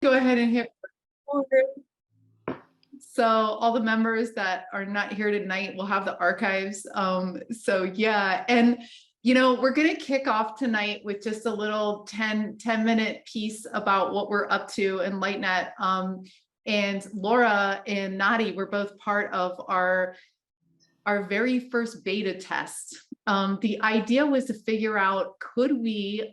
go ahead and hit record. So all the members that are not here tonight will have the archives. So yeah, and we're going to kick off tonight with just a little 10-minute piece about what we're up to in LightNet. And Laura and Nadi were both part of our very first beta test. The idea was to figure out, could we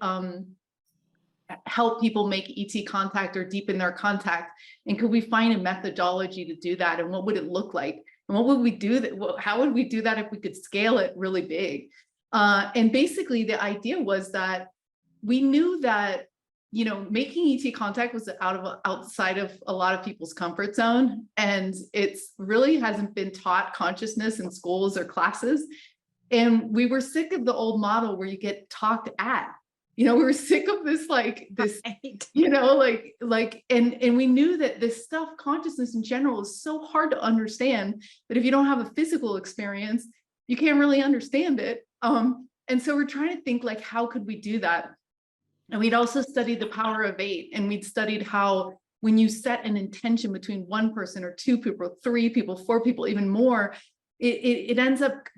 help people make ET contact or deepen their contact? And could we find a methodology to do that? And what would it look like? And what would we do that? How would we do that if we could scale it really big? And basically the idea was that we knew that, making ET contact was outside of a lot of people's comfort zone. And it's really hasn't been taught consciousness in schools or classes. And we were sick of the old model where you get talked at. We were sick of this, and we knew that this stuff, consciousness in general, is so hard to understand that if you don't have a physical experience, you can't really understand it. And so we're trying to think, how could we do that? And we'd also studied the power of 8, and we'd studied how when you set an intention between one person or 2 people, 3 people, 4 people, even more, it ends up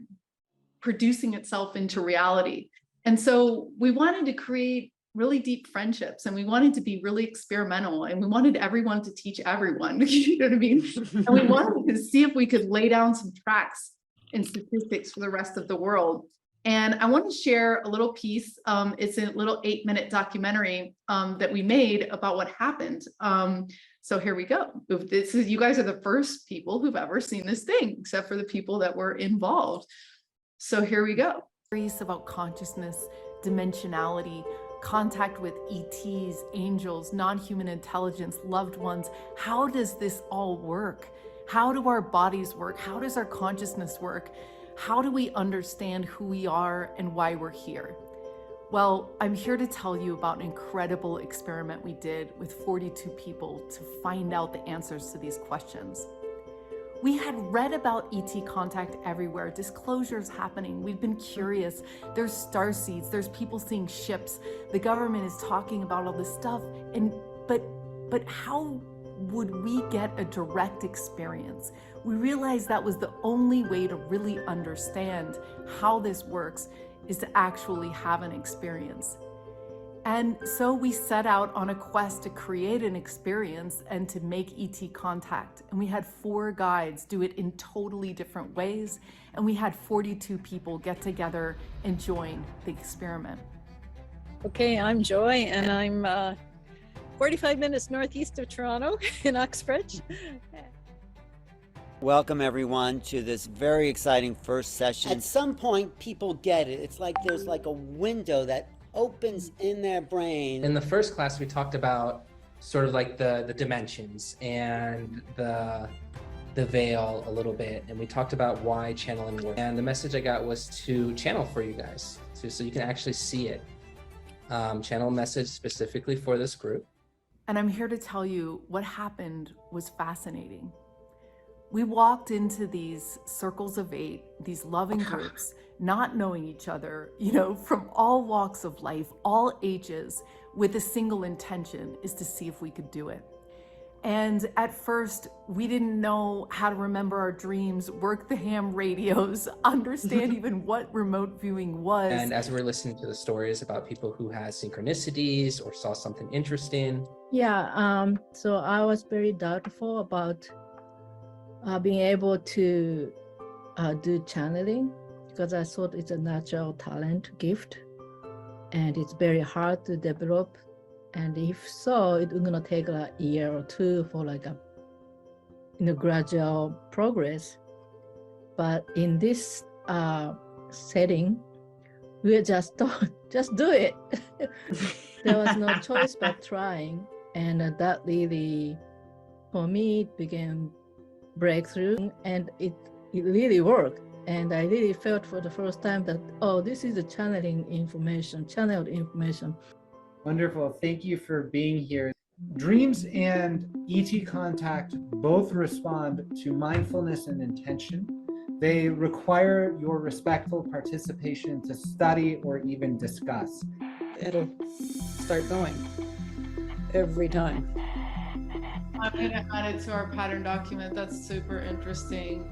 producing itself into reality. And so we wanted to create really deep friendships, and we wanted to be really experimental, and we wanted everyone to teach everyone, you know what I mean? And we wanted to see if we could lay down some tracks and statistics for the rest of the world. And I want to share a little piece. It's a little 8-minute documentary that we made about what happened. So here we go. You guys are the first people who've ever seen this thing, except for the people that were involved. So here we go. About consciousness, dimensionality, contact with ETs, angels, non-human intelligence, loved ones. How does this all work? How do our bodies work? How does our consciousness work? How do we understand who we are and why we're here? Well, I'm here to tell you about an incredible experiment we did with 42 people to find out the answers to these questions. We had read about ET contact everywhere, disclosures happening. We've been curious. There's starseeds, there's people seeing ships. The government is talking about all this stuff. But how would we get a direct experience? We realized that was the only way to really understand how this works, is to actually have an experience. And so we set out on a quest to create an experience and to make ET contact. And we had 4 guides do it in totally different ways. And we had 42 people get together and join the experiment. Okay, I'm Joy, and I'm 45 minutes northeast of Toronto in Uxbridge. Welcome everyone to this very exciting first session. At some point, people get it. It's like there's like a window that opens in their brain. In the first class, we talked about sort of like the dimensions and the veil a little bit, and we talked about why channeling works. And the message I got was to channel for you guys, so you can actually see it. Channel a message specifically for this group. And I'm here to tell you what happened was fascinating. We walked into these circles of 8, these loving groups, not knowing each other, from all walks of life, all ages, with a single intention, is to see if we could do it. And at first, we didn't know how to remember our dreams, work the ham radios, understand even what remote viewing was. And as we're listening to the stories about people who had synchronicities or saw something interesting. Yeah, so I was very doubtful about being able to do channeling, because I thought it's a natural talent gift and it's very hard to develop. And if so, it's gonna take a year or 2 for a gradual progress. But in this setting, we just thought, just do it. There was no choice but trying. And that really, for me, it became breakthrough, and it really worked. And I really felt for the first time that, oh, this is the channeled information. Wonderful. Thank you for being here. Dreams and ET contact both respond to mindfulness and intention. They require your respectful participation to study or even discuss. It'll start going every time. I'm gonna add it to our pattern document. That's super interesting.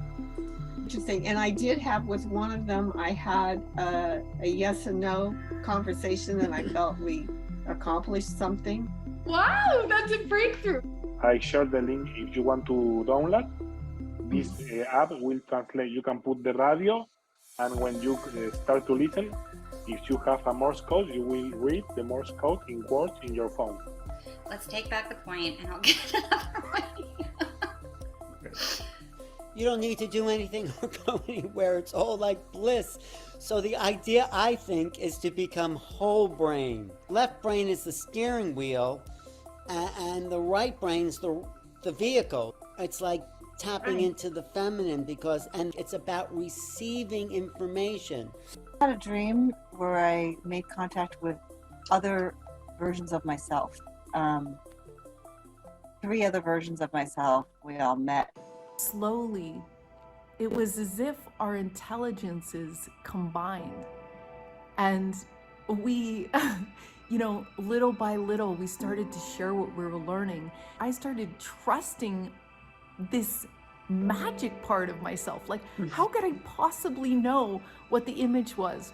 Interesting. And I did have with one of them, I had a yes and no conversation, and I felt we accomplished something. Wow, that's a breakthrough. I shared the link if you want to download. This app will translate. You can put the radio, and when you start to listen, if you have a Morse code, you will read the Morse code in words in your phone. Let's take back the point and I'll get another one. You don't need to do anything or go anywhere. It's all like bliss. So the idea, I think, is to become whole brain. Left brain is the steering wheel, and the right brain's the vehicle. It's like tapping into the feminine and it's about receiving information. I had a dream where I made contact with other versions of myself. 3 other versions of myself. We all met. Slowly, it was as if our intelligences combined. And we, little by little, we started to share what we were learning. I started trusting this magic part of myself. Like, how could I possibly know what the image was?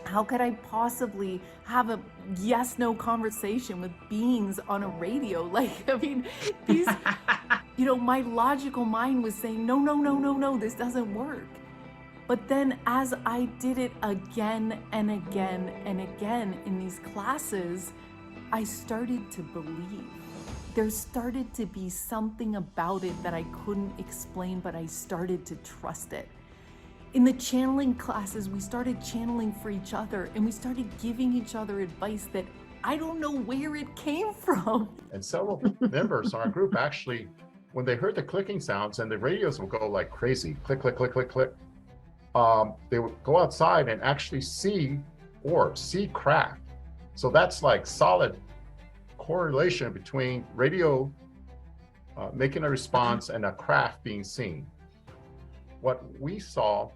How could I possibly have a yes-no conversation with beings on a radio? Like, I mean, these, my logical mind was saying, no, this doesn't work. But then as I did it again and again and again in these classes, I started to believe. There started to be something about it that I couldn't explain, but I started to trust it. In the channeling classes, we started channeling for each other, and we started giving each other advice that I don't know where it came from. And several members in our group actually, when they heard the clicking sounds and the radios would go like crazy, click, click, click, click, click, they would go outside and actually see orbs, see craft. So that's like solid correlation between radio making a response and a craft being seen. What we saw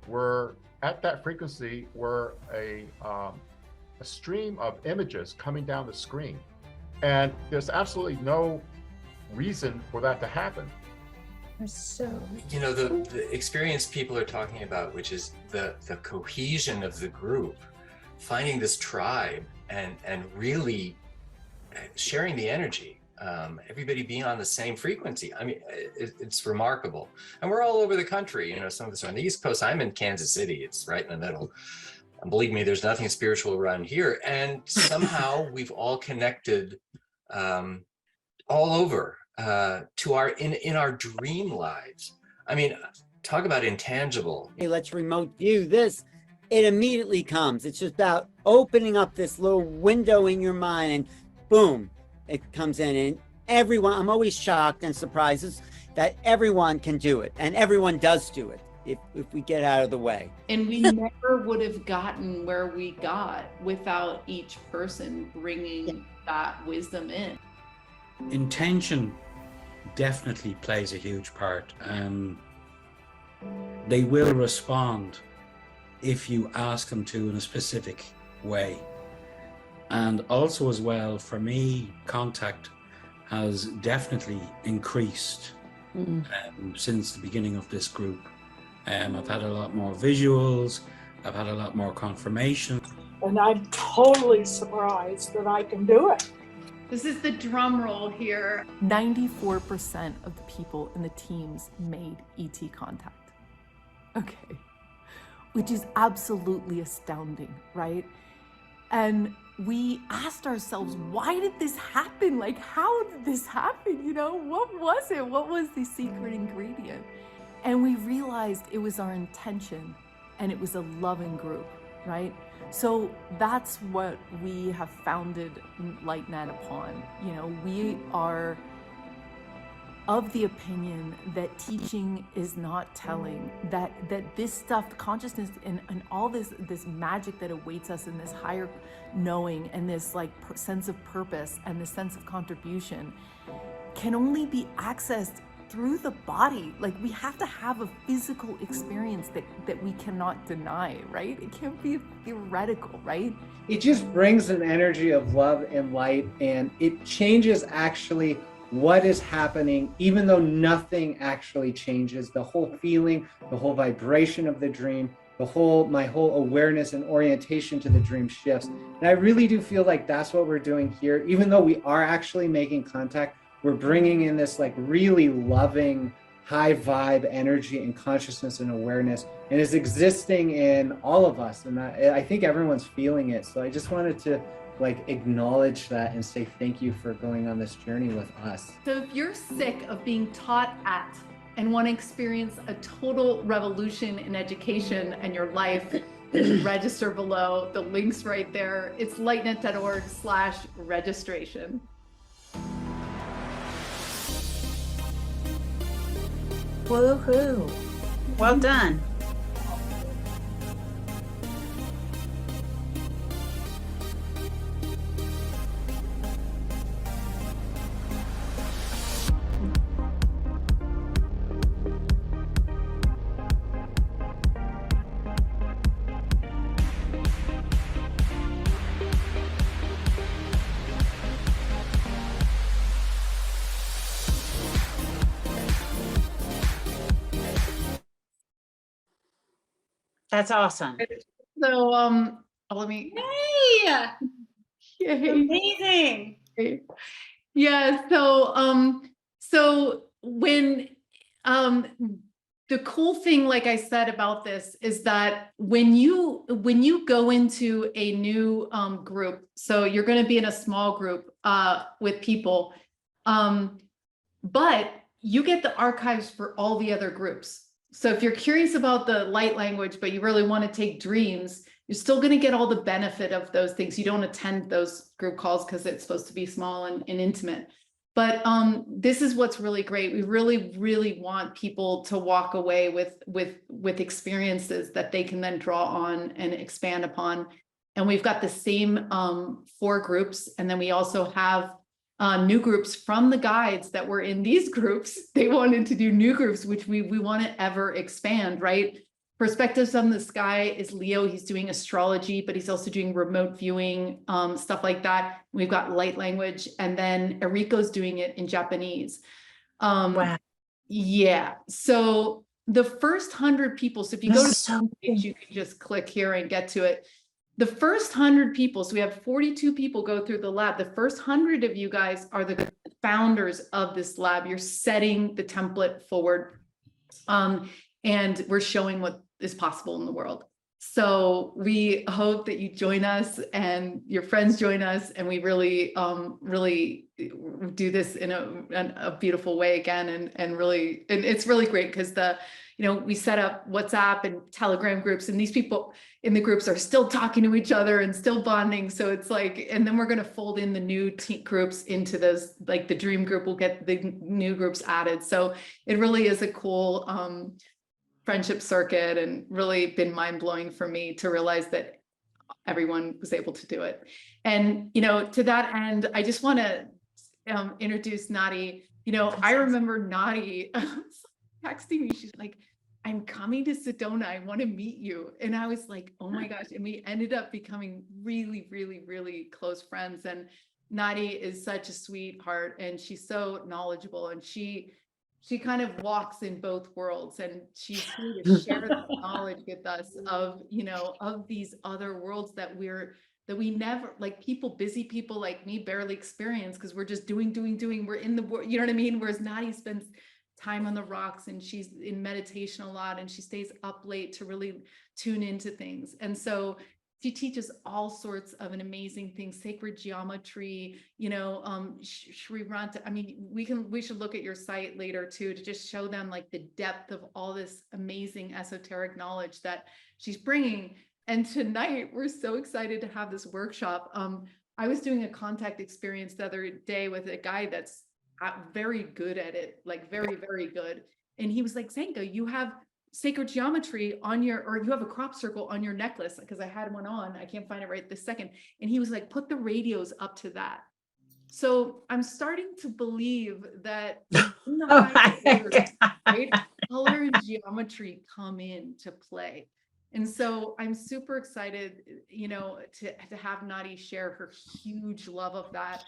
were at that frequency were a stream of images coming down the screen, and there's absolutely no reason for that to happen. The experience people are talking about, which is the cohesion of the group, finding this tribe and really sharing the energy. Everybody being on the same frequency. I mean, it's remarkable. And we're all over the country. Some of us are on the East Coast. I'm in Kansas City. It's right in the middle. And believe me, there's nothing spiritual around here. And somehow we've all connected all over to in our dream lives. I mean, talk about intangible. Hey, let's remote view this. It immediately comes. It's just about opening up this little window in your mind, and boom, it comes in. And everyone, I'm always shocked and surprised that everyone can do it, and everyone does do it if we get out of the way. And we never would have gotten where we got without each person bringing that wisdom in. Intention definitely plays a huge part. They will respond if you ask them to in a specific way. And also as well, for me, contact has definitely increased since the beginning of this group. I've had a lot more visuals, I've had a lot more confirmation. And I'm totally surprised that I can do it. This is the drum roll here. 94% of the people in the teams made ET contact. Okay. Which is absolutely astounding, right? And we asked ourselves, why did this happen? Like, how did this happen? What was it? What was the secret ingredient? And we realized it was our intention, and it was a loving group, right? So that's what we have founded LightNet upon. We are of the opinion that teaching is not telling, that this stuff, consciousness and all this magic that awaits us in this higher knowing and this sense of purpose and this sense of contribution can only be accessed through the body. Like, we have to have a physical experience that we cannot deny, right? It can't be theoretical, right? It just brings an energy of love and light, and it changes actually what is happening, even though nothing actually changes. The whole feeling, the whole vibration of the dream, my whole awareness and orientation to the dream shifts. And I really do feel like that's what we're doing here. Even though we are actually making contact, we're bringing in this like really loving, high vibe energy and consciousness and awareness, and is existing in all of us. And I think everyone's feeling it. So I just wanted to like acknowledge that and say thank you for going on this journey with us. So if you're sick of being taught at and want to experience a total revolution in education and your life, register below. The link's right there. It's lightnet.org/registration. Woohoo! Well done. That's awesome. So let me. Hey! Yay. Amazing. Yeah. So when the cool thing, like I said about this, is that when you go into a new group, so you're going to be in a small group with people, but you get the archives for all the other groups. So if you're curious about the light language, but you really want to take dreams, you're still going to get all the benefit of those things. You don't attend those group calls because it's supposed to be small and intimate. But this is what's really great. We really, really want people to walk away with experiences that they can then draw on and expand upon. And we've got the same 4 groups. And then we also have new groups from the guides that were in these groups. They wanted to do new groups, which we want to ever expand, right? Perspectives on the Sky is Leo. He's doing astrology, but he's also doing remote viewing, stuff like that. We've got light language, and then Eriko's doing it in Japanese. Wow. Yeah. So the first 100 people, so if you go to the page, you can just click here and get to it. The first 100 people, so we have 42 people go through the lab. The first 100 of you guys are the founders of this lab. You're setting the template forward. And we're showing what is possible in the world. So we hope that you join us and your friends join us, and we really, really do this in a beautiful way again. And it's really great because we set up WhatsApp and Telegram groups, and these people in the groups are still talking to each other and still bonding. So it's like, and then we're going to fold in the new groups into those, like the dream group will get the new groups added. So it really is a cool, friendship circuit, and really been mind-blowing for me to realize that everyone was able to do it. And to that end, I just want to introduce Nadi. I remember Nadi texting me. She's like, I'm coming to Sedona. I want to meet you. And I was like, oh my gosh. And we ended up becoming really, really, really close friends. And Nadi is such a sweetheart, and she's so knowledgeable, and she kind of walks in both worlds, and she's here to share the knowledge with us of, of these other worlds that we never, like busy people like me barely experience, because we're just doing. We're in the world, you know what I mean? Whereas Nadi spends time on the rocks, and she's in meditation a lot, and she stays up late to really tune into things. And so she teaches all sorts of an amazing things, sacred geometry, Sri Ranta. I mean, we should look at your site later too, to just show them like the depth of all this amazing esoteric knowledge that she's bringing. And tonight we're so excited to have this workshop. I was doing a contact experience the other day with a guy that's very good at it, like very, very good. And he was like, Zenka, you have sacred geometry on or you have a crop circle on your necklace, because I had one on. I can't find it right this second. And he was like, put the radios up to that. So I'm starting to believe that in the right, color and geometry come into play. And so I'm super excited, to have Nadi share her huge love of that.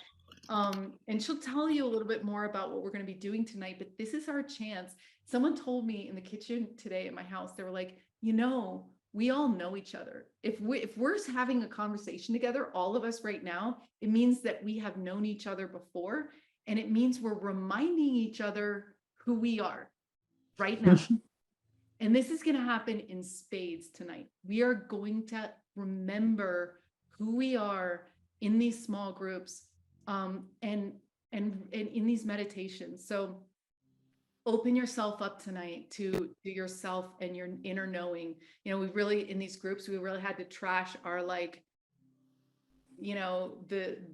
And she'll tell you a little bit more about what we're going to be doing tonight, but this is our chance. Someone told me in the kitchen today at my house, they were like, we all know each other. If we're having a conversation together, all of us right now, it means that we have known each other before, and it means we're reminding each other who we are right now. And this is going to happen in spades tonight. We are going to remember who we are in these small groups, and in these meditations. So open yourself up tonight to yourself and your inner knowing. We really, in these groups, we really had to trash our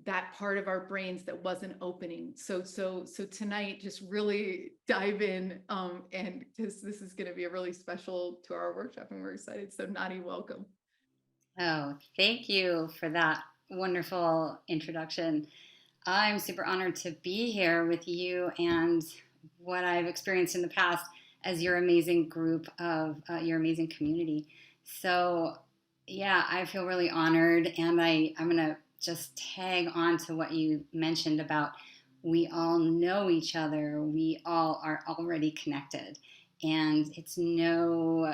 that part of our brains that wasn't opening. So tonight, just really dive in, and this is going to be a really special to our workshop, and we're excited. So Nadi, welcome. Oh, thank you for that wonderful introduction. I'm super honored to be here with you and what I've experienced in the past as your amazing group of your amazing community. So yeah, I feel really honored, and I'm going to just tag on to what you mentioned about we all know each other. We all are already connected, and it's no,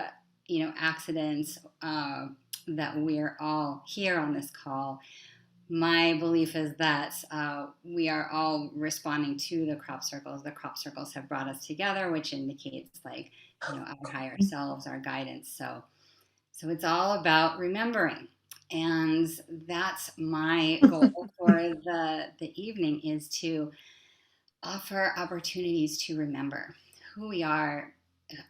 accidents that we're all here on this call. My belief is that we are all responding to the crop circles. The crop circles have brought us together, which indicates our higher selves, our guidance. So it's all about remembering. And that's my goal for the evening, is to offer opportunities to remember who we are,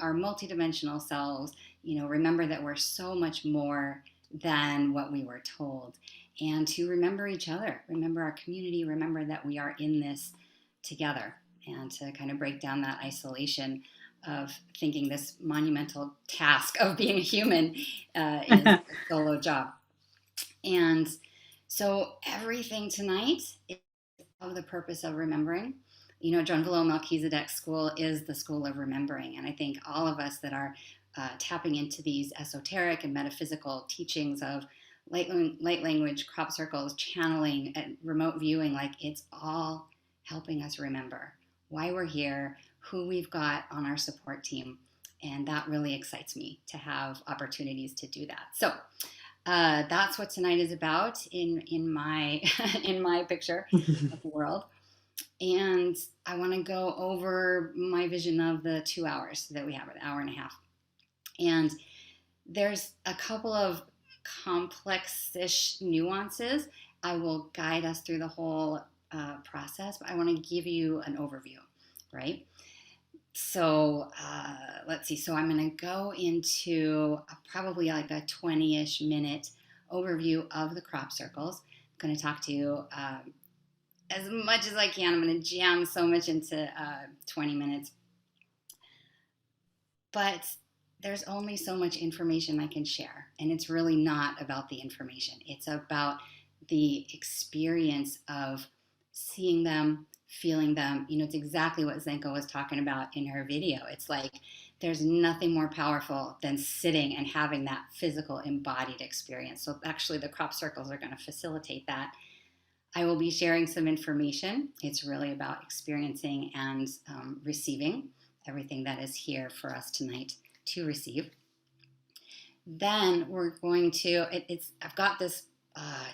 our multidimensional selves, remember that we're so much more than what we were told, and to remember each other, remember our community, remember that we are in this together, and to kind of break down that isolation of thinking this monumental task of being a human is a solo job. And so everything tonight is of the purpose of remembering. John Valo Melchizedek's school is the school of remembering. And I think all of us that are tapping into these esoteric and metaphysical teachings of light language, crop circles, channeling, and remote viewing, it's all helping us remember why we're here, who we've got on our support team. And that really excites me to have opportunities to do that. So that's what tonight is about in my in my picture of the world. And I want to go over my vision of the 2 hours that we have, an hour and a half. And there's a couple of complex-ish nuances. I will guide us through the whole process, but I want to give you an overview, right? So let's see. So I'm going to go into probably like a 20-ish minute overview of the crop circles. I'm going to talk to you as much as I can. I'm going to jam so much into 20 minutes. But there's only so much information I can share. And it's really not about the information. It's about the experience of seeing them, feeling them. It's exactly what Zenko was talking about in her video. It's like there's nothing more powerful than sitting and having that physical embodied experience. So actually the crop circles are going to facilitate that. I will be sharing some information. It's really about experiencing and receiving everything that is here for us tonight to receive. Then we're going to, I've got this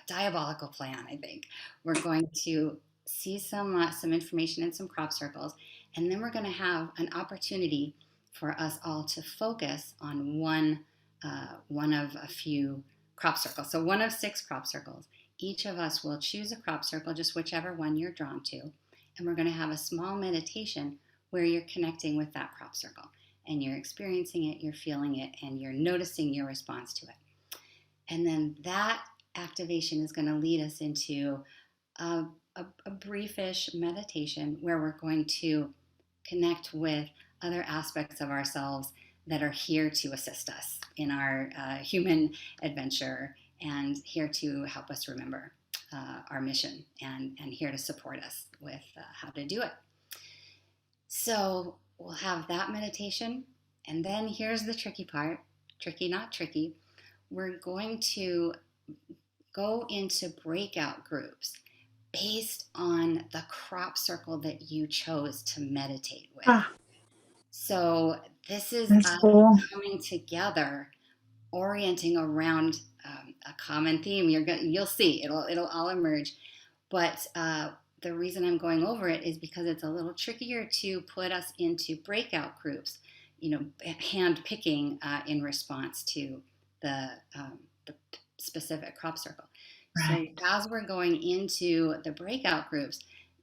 diabolical plan, I think. We're going to see some information in some crop circles, and then we're going to have an opportunity for us all to focus on one of a few crop circles. So one of 6 crop circles. Each of us will choose a crop circle, just whichever one you're drawn to, and we're going to have a small meditation where you're connecting with that crop circle, and you're experiencing it, you're feeling it, and you're noticing your response to it. And then that activation is going to lead us into a briefish meditation where we're going to connect with other aspects of ourselves that are here to assist us in our human adventure, and here to help us remember our mission, and here to support us with how to do it. So we'll have that meditation, and then here's the tricky part, tricky, not tricky. We're going to go into breakout groups based on the crop circle that you chose to meditate with. Ah, So this is that's us cool. coming together, orienting around a common theme. You'll see it'll all emerge. But the reason I'm going over it is because it's a little trickier to put us into breakout groups, hand picking in response to the specific crop circle. Right. So as we're going into the breakout groups,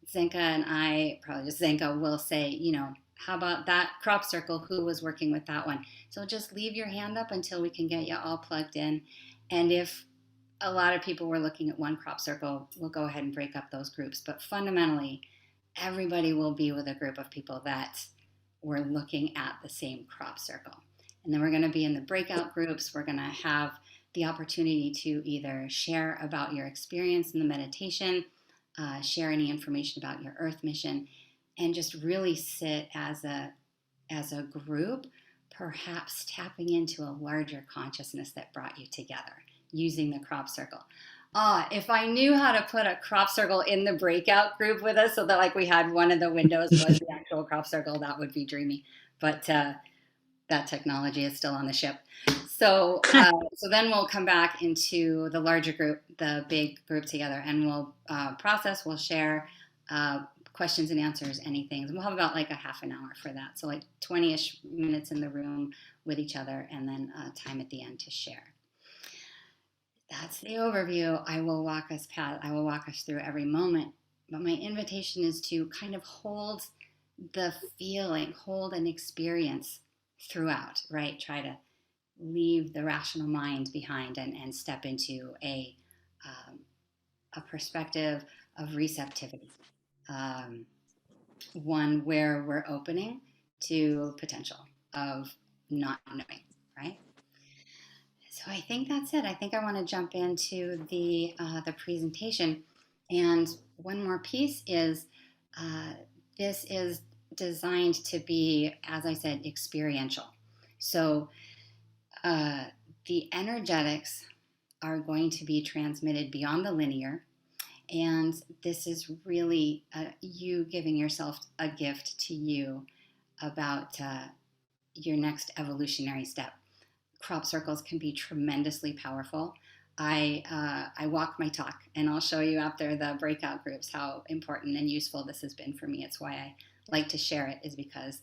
Zenka and I, probably just Zenka, will say, how about that crop circle? Who was working with that one? So just leave your hand up until we can get you all plugged in. And if a lot of people were looking at one crop circle, we'll go ahead and break up those groups. But fundamentally, everybody will be with a group of people that were looking at the same crop circle. And then we're going to be in the breakout groups. We're going to have the opportunity to either share about your experience in the meditation, share any information about your earth mission, and just really sit as a group, perhaps tapping into a larger consciousness that brought you together using the crop circle. If I knew how to put a crop circle in the breakout group with us so that like we had one of the windows was the actual crop circle, that would be dreamy. But that technology is still on the ship. So then we'll come back into the larger group, the big group together, and we'll process, we'll share questions and answers, anything. And we'll have about like a half an hour for that. So like 20-ish minutes in the room with each other, and then time at the end to share. That's the overview. I will walk us through every moment. But my invitation is to kind of hold the feeling, hold an experience throughout, right? Try to leave the rational mind behind and step into a perspective of receptivity, one where we're opening to potential of not knowing, right? So I think that's it. I think I want to jump into the presentation. And one more piece is this is designed to be, as I said, experiential. So the energetics are going to be transmitted beyond the linear. And this is really you giving yourself a gift to you about your next evolutionary step. Crop circles can be tremendously powerful. I walk my talk, and I'll show you after the breakout groups how important and useful this has been for me. It's why I like to share it, is because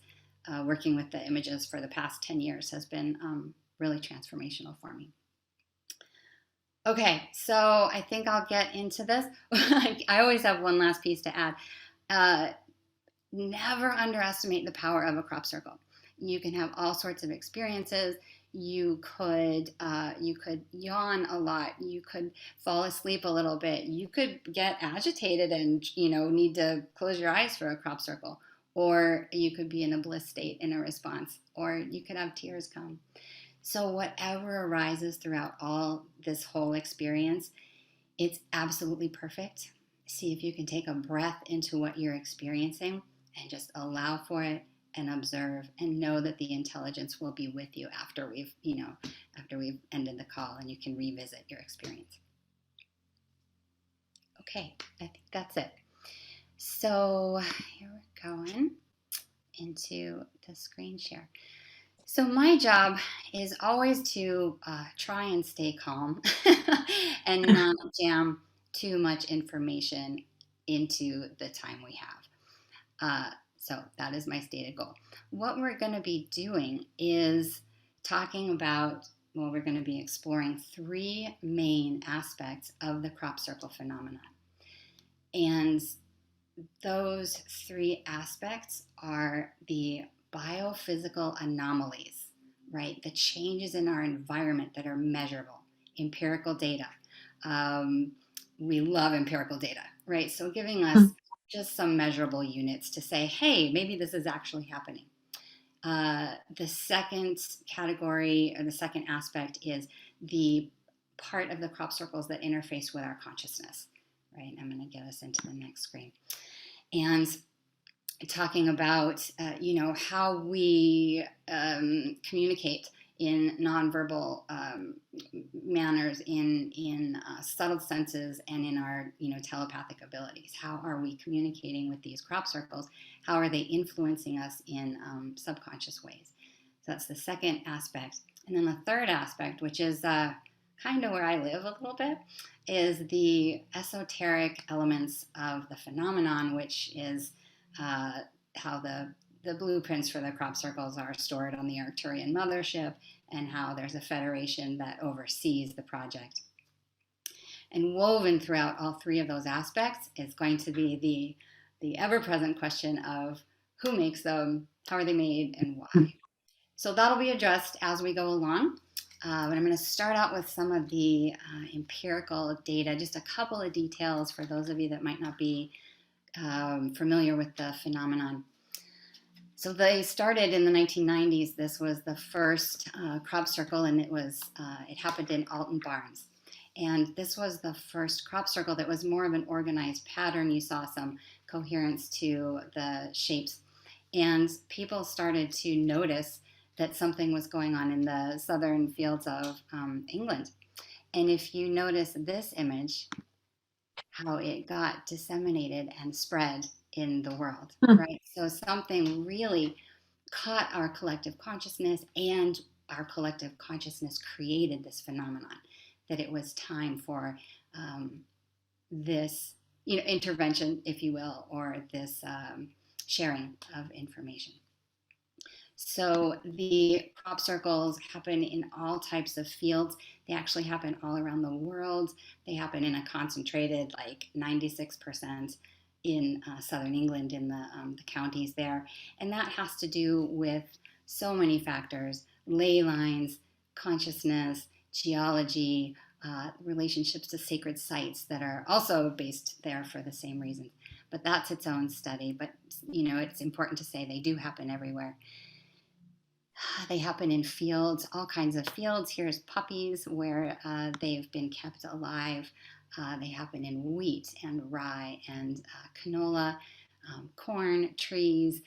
working with the images for the past 10 years has been really transformational for me. Okay, so I think I'll get into this. I always have one last piece to add. Never underestimate the power of a crop circle. You can have all sorts of experiences. You could yawn a lot. You could fall asleep a little bit. You could get agitated and need to close your eyes for a crop circle. Or you could be in a bliss state in a response. Or you could have tears come. So whatever arises throughout all this whole experience, it's absolutely perfect. See if you can take a breath into what you're experiencing and just allow for it and observe, and know that the intelligence will be with you after we've ended the call, and you can revisit your experience. Okay, I think that's it. So here we're going into the screen share. So my job is always to try and stay calm and not jam too much information into the time we have. So that is my stated goal. What we're going to be doing is talking about, we're going to be exploring 3 main aspects of the crop circle phenomenon. And those 3 aspects are the biophysical anomalies, right? The changes in our environment that are measurable, empirical data. We love empirical data, right? So giving us just some measurable units to say, hey, maybe this is actually happening. The second category, or the second aspect, is the part of the crop circles that interface with our consciousness, right? I'm going to get us into the next screen. And talking about, how we communicate in nonverbal manners, in subtle senses, and in our telepathic abilities. How are we communicating with these crop circles? How are they influencing us in subconscious ways? So that's the second aspect. And then the third aspect, which is kind of where I live a little bit, is the esoteric elements of the phenomenon, which is how the blueprints for the crop circles are stored on the Arcturian mothership, and how there's a federation that oversees the project. And woven throughout all three of those aspects is going to be the ever-present question of who makes them, how are they made, and why. So that'll be addressed as we go along. But I'm going to start out with some of the empirical data, just a couple of details for those of you that might not be familiar with the phenomenon. So they started in the 1990s. This was the first crop circle, and it happened in Alton Barnes. And this was the first crop circle that was more of an organized pattern. You saw some coherence to the shapes. And people started to notice that something was going on in the southern fields of England. And if you notice this image, how it got disseminated and spread in the world, right? So something really caught our collective consciousness, and our collective consciousness created this phenomenon, that it was time for this intervention, if you will, or this sharing of information. So the crop circles happen in all types of fields. They actually happen all around the world. They happen in a concentrated, like 96% in southern England, in the counties there. And that has to do with so many factors: ley lines, consciousness, geology, relationships to sacred sites that are also based there for the same reasons. But that's its own study. But, it's important to say they do happen everywhere. They happen in fields, all kinds of fields. Here's poppies where they've been kept alive. They happen in wheat and rye and canola, corn, trees,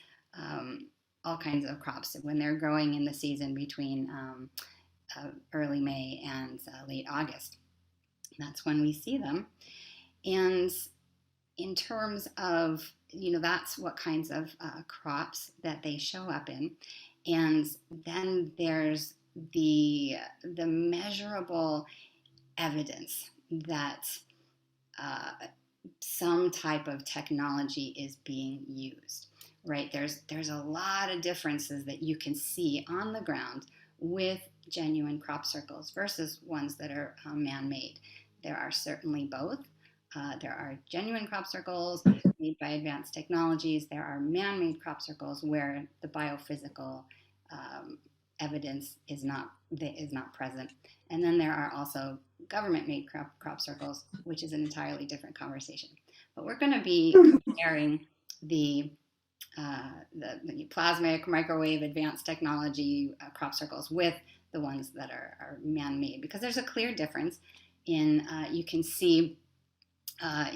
all kinds of crops when they're growing in the season between early May and late August. That's when we see them. And in terms of, that's what kinds of crops that they show up in. And then there's the measurable evidence that some type of technology is being used, right? There's a lot of differences that you can see on the ground with genuine crop circles versus ones that are man-made. There are certainly both. There are genuine crop circles made by advanced technologies. There are man-made crop circles where the biophysical evidence is not present. And then there are also government-made crop circles, which is an entirely different conversation. But we're going to be comparing the plasmic, microwave, advanced technology crop circles with the ones that are man-made, because there's a clear difference in, you can see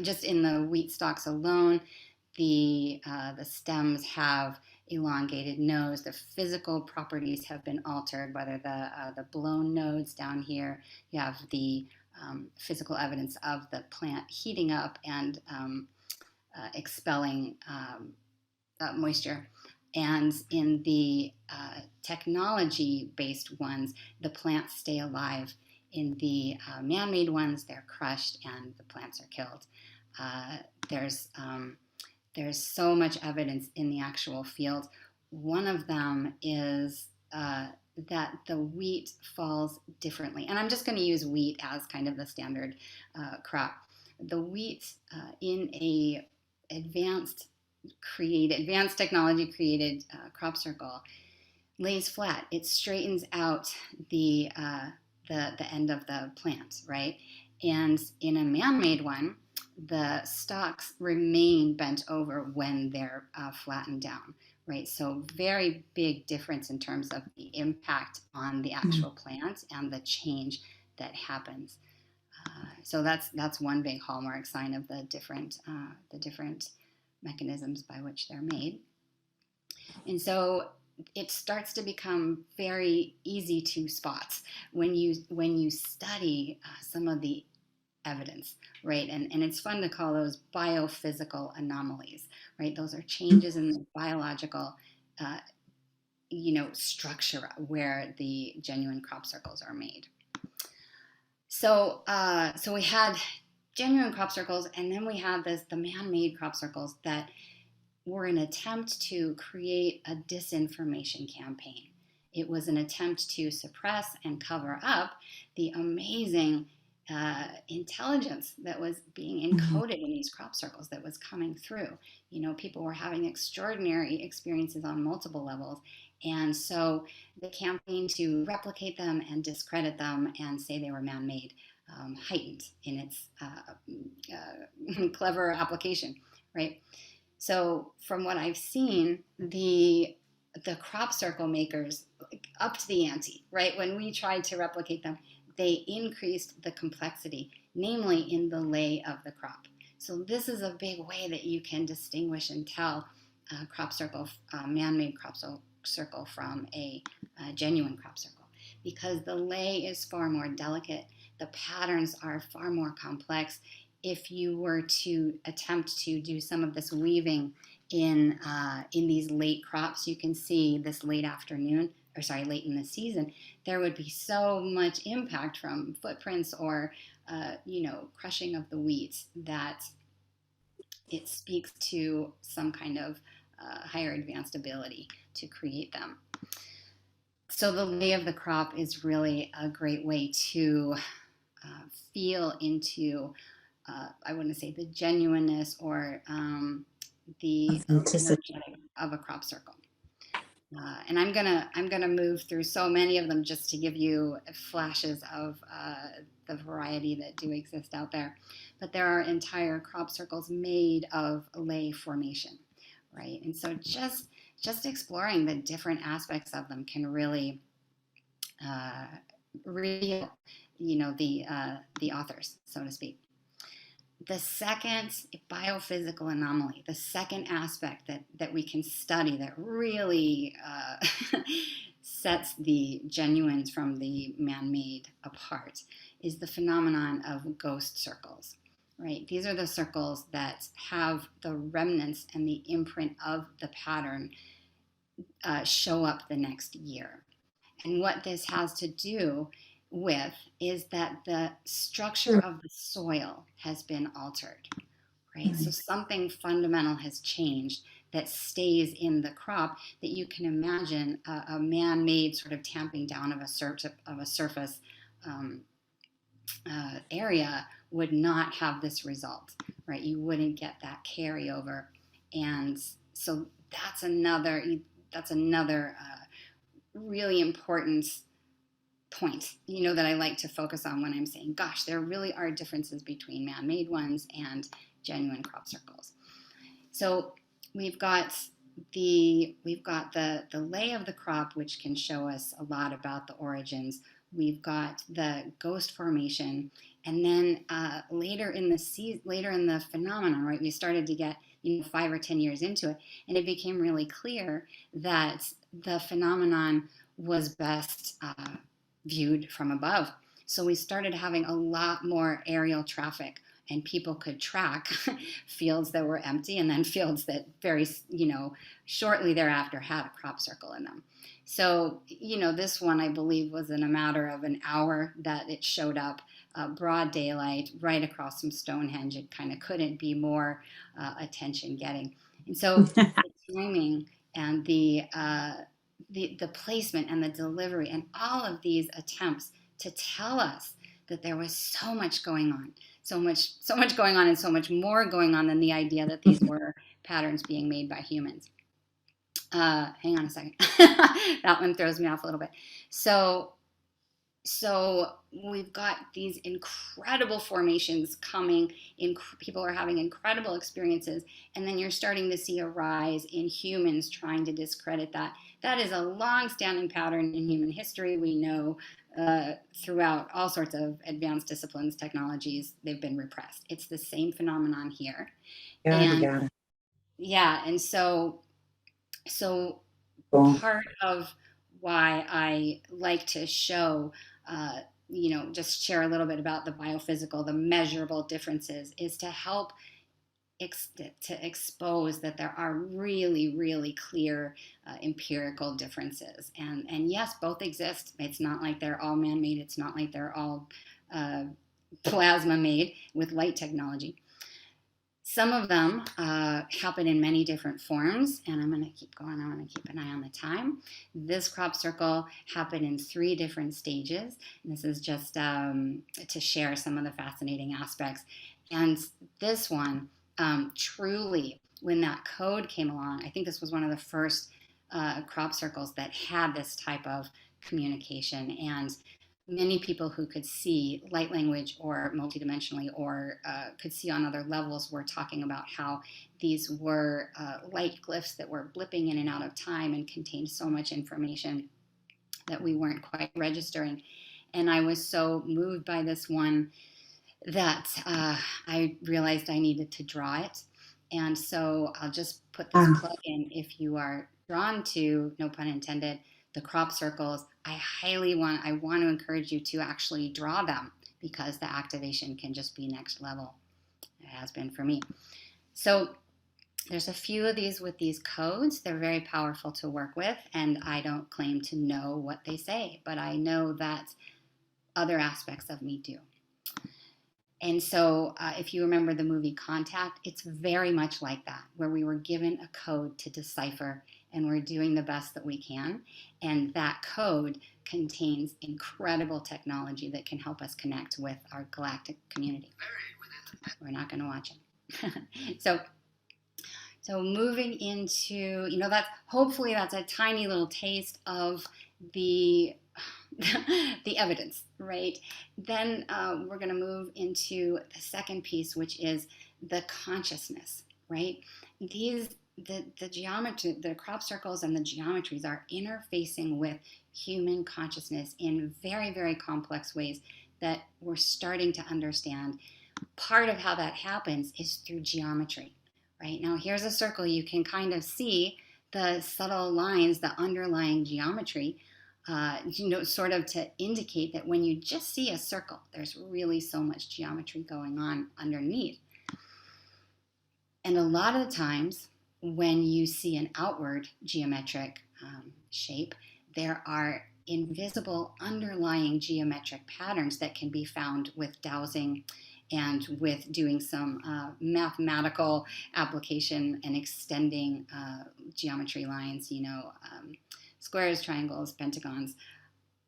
just in the wheat stalks alone, the stems have elongated nodes. The physical properties have been altered, whether the blown nodes down here, you have the physical evidence of the plant heating up and expelling moisture. And in the technology-based ones, the plants stay alive. In the man-made ones, they're crushed and the plants are killed. There's so much evidence in the actual field. One of them is that the wheat falls differently. And I'm just going to use wheat as kind of the standard crop. The wheat in a advanced technology created crop circle lays flat. It straightens out the end of the plant, right? And in a man-made one, the stalks remain bent over when they're flattened down, right? So very big difference in terms of the impact on the actual plant and the change that happens. So that's one big hallmark sign of the different mechanisms by which they're made. And so it starts to become very easy to spot when you study some of the evidence, right? And it's fun to call those biophysical anomalies, right? Those are changes in the biological structure where the genuine crop circles are made. So we had genuine crop circles, and then we had the man-made crop circles that were an attempt to create a disinformation campaign. It was an attempt to suppress and cover up the amazing intelligence that was being encoded in these crop circles that was coming through. People were having extraordinary experiences on multiple levels. And so the campaign to replicate them and discredit them and say they were man-made heightened in its clever application, right? So from what I've seen, the crop circle makers upped the ante, right? When we tried to replicate them, they increased the complexity, namely in the lay of the crop. So this is a big way that you can distinguish and tell a crop circle, man-made crop circle from a genuine crop circle, because the lay is far more delicate. The patterns are far more complex. If you were to attempt to do some of this weaving in these late crops, you can see this late in the season, there would be so much impact from footprints or crushing of the weeds that it speaks to some kind of higher advanced ability to create them. So the lay of the crop is really a great way to feel into I wouldn't say the genuineness or the energetic of a crop circle. And I'm gonna move through so many of them just to give you flashes of the variety that do exist out there. But there are entire crop circles made of lay formation, right? And so just exploring the different aspects of them can really reveal, the authors, so to speak. The second biophysical anomaly, the second aspect that we can study that really sets the genuines from the man-made apart is the phenomenon of ghost circles, right? These are the circles that have the remnants and the imprint of the pattern show up the next year. And what this has to do with is that the structure of the soil has been altered, right? So something fundamental has changed that stays in the crop that you can imagine a man-made sort of tamping down of a surface area would not have this result, right? You wouldn't get that carryover. And so that's another really important point, that I like to focus on when I'm saying, gosh, there really are differences between man-made ones and genuine crop circles. So we've got the lay of the crop, which can show us a lot about the origins. We've got the ghost formation, and then later in the phenomenon, right? We started to get 5 or 10 years into it, and it became really clear that the phenomenon was best viewed from above. So we started having a lot more aerial traffic, and people could track fields that were empty and then fields that very, shortly thereafter had a crop circle in them. So, this one I believe was in a matter of an hour that it showed up, broad daylight, right across from Stonehenge. It kind of couldn't be more attention getting. And so the timing and the placement and the delivery and all of these attempts to tell us that there was so much going on, so much going on, and so much more going on than the idea that these were patterns being made by humans. Hang on a second. That one throws me off a little bit. So we've got these incredible formations coming in. People are having incredible experiences, and then you're starting to see a rise in humans trying to discredit that. That is a long-standing pattern in human history. We know throughout all sorts of advanced disciplines, technologies, they've been repressed. It's the same phenomenon here. And so part of why I like to show, just share a little bit about the biophysical, the measurable differences, is to help to expose that there are really, really clear empirical differences. And yes, both exist. It's not like they're all man-made. It's not like they're all plasma made with light technology. Some of them happen in many different forms, and I'm going to keep going. I want to keep an eye on the time. This crop circle happened in 3 different stages. And this is just to share some of the fascinating aspects. And this one, truly, when that code came along, I think this was one of the first crop circles that had this type of communication. And many people who could see light language or multidimensionally or could see on other levels were talking about how these were light glyphs that were blipping in and out of time and contained so much information that we weren't quite registering. And I was so moved by this one that I realized I needed to draw it. And so I'll just put this plug in. If you are drawn to, no pun intended, the crop circles, I want to encourage you to actually draw them, because the activation can just be next level. It has been for me. So there's a few of these with these codes. They're very powerful to work with, and I don't claim to know what they say, but I know that other aspects of me do. And so if you remember the movie Contact, it's very much like that, where we were given a code to decipher, and we're doing the best that we can. And that code contains incredible technology that can help us connect with our galactic community. We're not going to watch it. So moving into, hopefully that's a tiny little taste of the evidence, right? Then we're going to move into the second piece, which is the consciousness, right? The geometry, the crop circles and the geometries are interfacing with human consciousness in very, very complex ways that we're starting to understand. Part of how that happens is through geometry, right? Now here's a circle. You can kind of see the subtle lines, the underlying geometry, sort of to indicate that when you just see a circle, there's really so much geometry going on underneath. And a lot of the times when you see an outward geometric shape, there are invisible underlying geometric patterns that can be found with dowsing and with doing some mathematical application and extending geometry lines, squares, triangles, pentagons.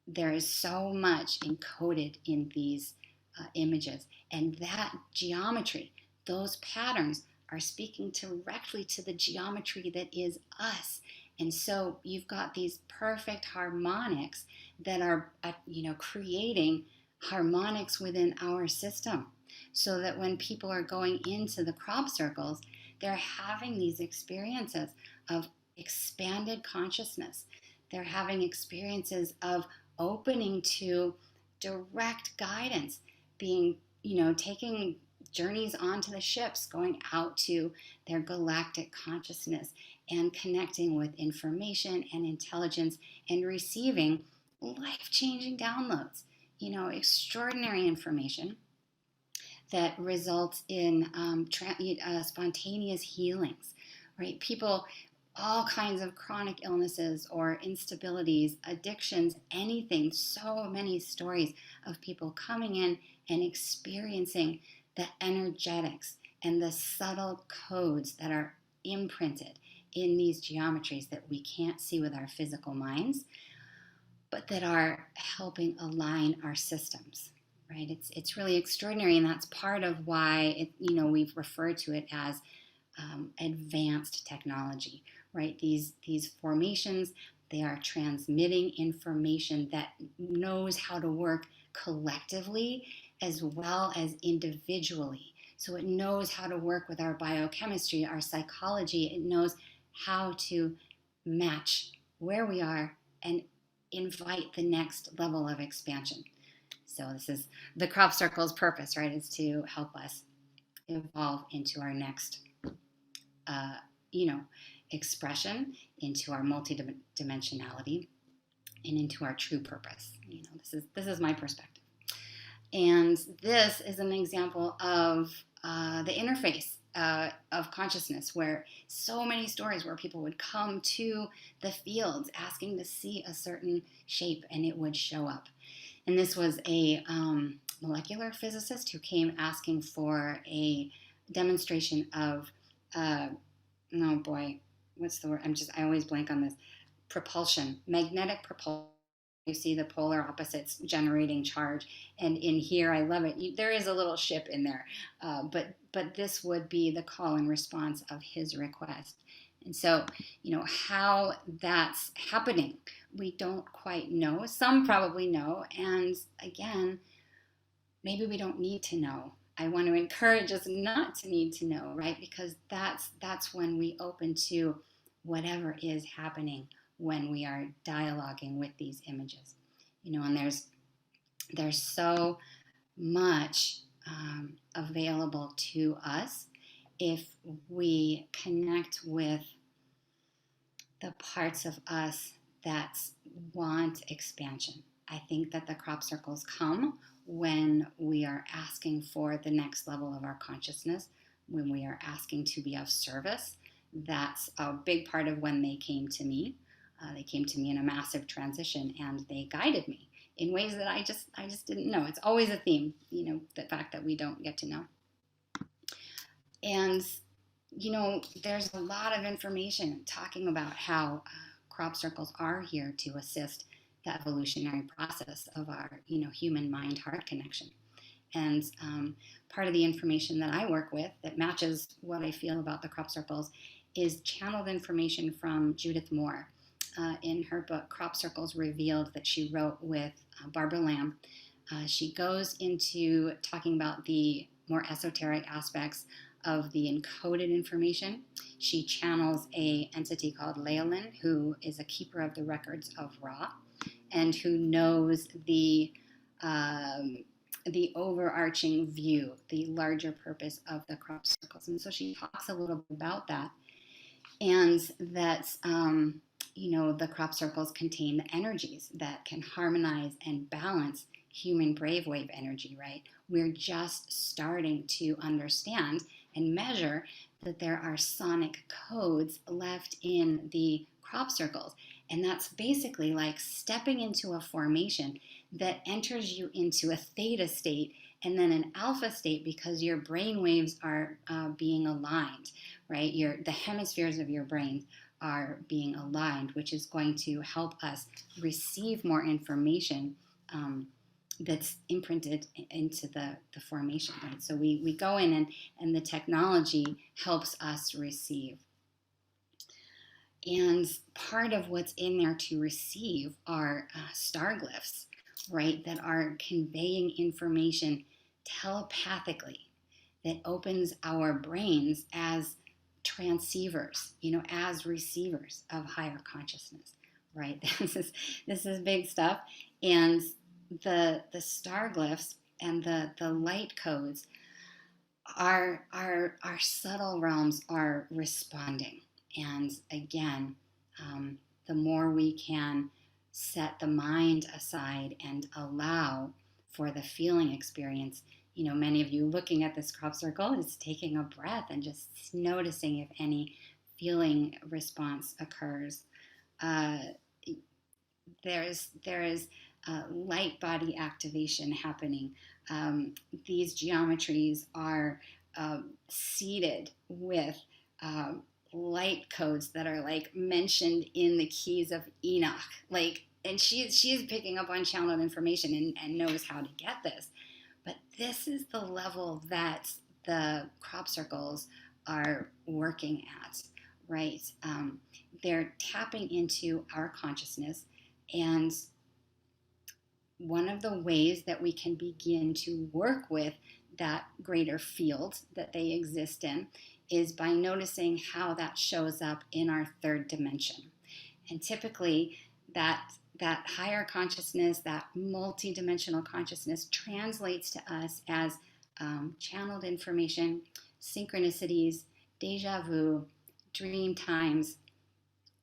There is so much encoded in these images. And that geometry, those patterns, are speaking directly to the geometry that is us. And so you've got these perfect harmonics that are, creating harmonics within our system. So that when people are going into the crop circles, they're having these experiences of expanded consciousness. They're having experiences of opening to direct guidance, being, taking journeys onto the ships, going out to their galactic consciousness and connecting with information and intelligence and receiving life-changing downloads, extraordinary information that results in spontaneous healings, right? People, all kinds of chronic illnesses or instabilities, addictions, anything, so many stories of people coming in and experiencing the energetics and the subtle codes that are imprinted in these geometries that we can't see with our physical minds, but that are helping align our systems, right? It's really extraordinary, and that's part of why we've referred to it as advanced technology, right? These formations, they are transmitting information that knows how to work collectively as well as individually. So it knows how to work with our biochemistry, our psychology. It knows how to match where we are and invite the next level of expansion. So this is the crop circle's purpose, right? Is to help us evolve into our next, expression, into our multidimensionality, and into our true purpose. You know, this is my perspective. And this is an example of the interface of consciousness, where so many stories where people would come to the fields asking to see a certain shape, and it would show up. And this was a molecular physicist who came asking for a demonstration of, oh boy, what's the word? I always blank on this. Propulsion, magnetic propulsion. You see the polar opposites generating charge, and in here, I love it. There is a little ship in there, but this would be the call and response of his request. And so, you know, how that's happening, we don't quite know. Some probably know, and again, maybe we don't need to know. I want to encourage us not to need to know, right? Because that's when we open to whatever is happening when we are dialoguing with these images. You know, and there's so much available to us if we connect with the parts of us that want expansion. I think that the crop circles come when we are asking for the next level of our consciousness, when we are asking to be of service. That's a big part of when they came to me. They came to me in a massive transition, and they guided me in ways that I just didn't know. It's always a theme, you know, the fact that we don't get to know. And, you know, there's a lot of information talking about how crop circles are here to assist the evolutionary process of our, you know, human mind-heart connection. And part of the information that I work with that matches what I feel about the crop circles is channeled information from Judith Moore. In her book, Crop Circles Revealed, that she wrote with Barbara Lamb. She goes into talking about the more esoteric aspects of the encoded information. She channels an entity called Leolin, who is a keeper of the records of Ra, and who knows the overarching view, the larger purpose of the crop circles. And so she talks a little bit about that, and that you know, the crop circles contain the energies that can harmonize and balance human brave wave energy, right? We're just starting to understand and measure that there are sonic codes left in the crop circles. And that's basically like stepping into a formation that enters you into a theta state and then an alpha state, because your brain waves are being aligned, right? The hemispheres of your brain are being aligned, which is going to help us receive more information that's imprinted into the formation, right? So we go in and the technology helps us receive. And part of what's in there to receive are star glyphs, right, that are conveying information telepathically, that opens our brains as transceivers, you know, as receivers of higher consciousness, right? This is big stuff. And the star glyphs and the light codes, our subtle realms are responding. And again, the more we can set the mind aside and allow for the feeling experience, you know, many of you looking at this crop circle is taking a breath and just noticing if any feeling response occurs. There is light body activation happening. These geometries are seeded with light codes that are like mentioned in the keys of Enoch. Like, and she's picking up on channeled information and knows how to get this. But this is the level that the crop circles are working at, right? They're tapping into our consciousness, and one of the ways that we can begin to work with that greater field that they exist in is by noticing how that shows up in our third dimension. And typically that higher consciousness, that multidimensional consciousness, translates to us as channeled information, synchronicities, deja vu, dream times,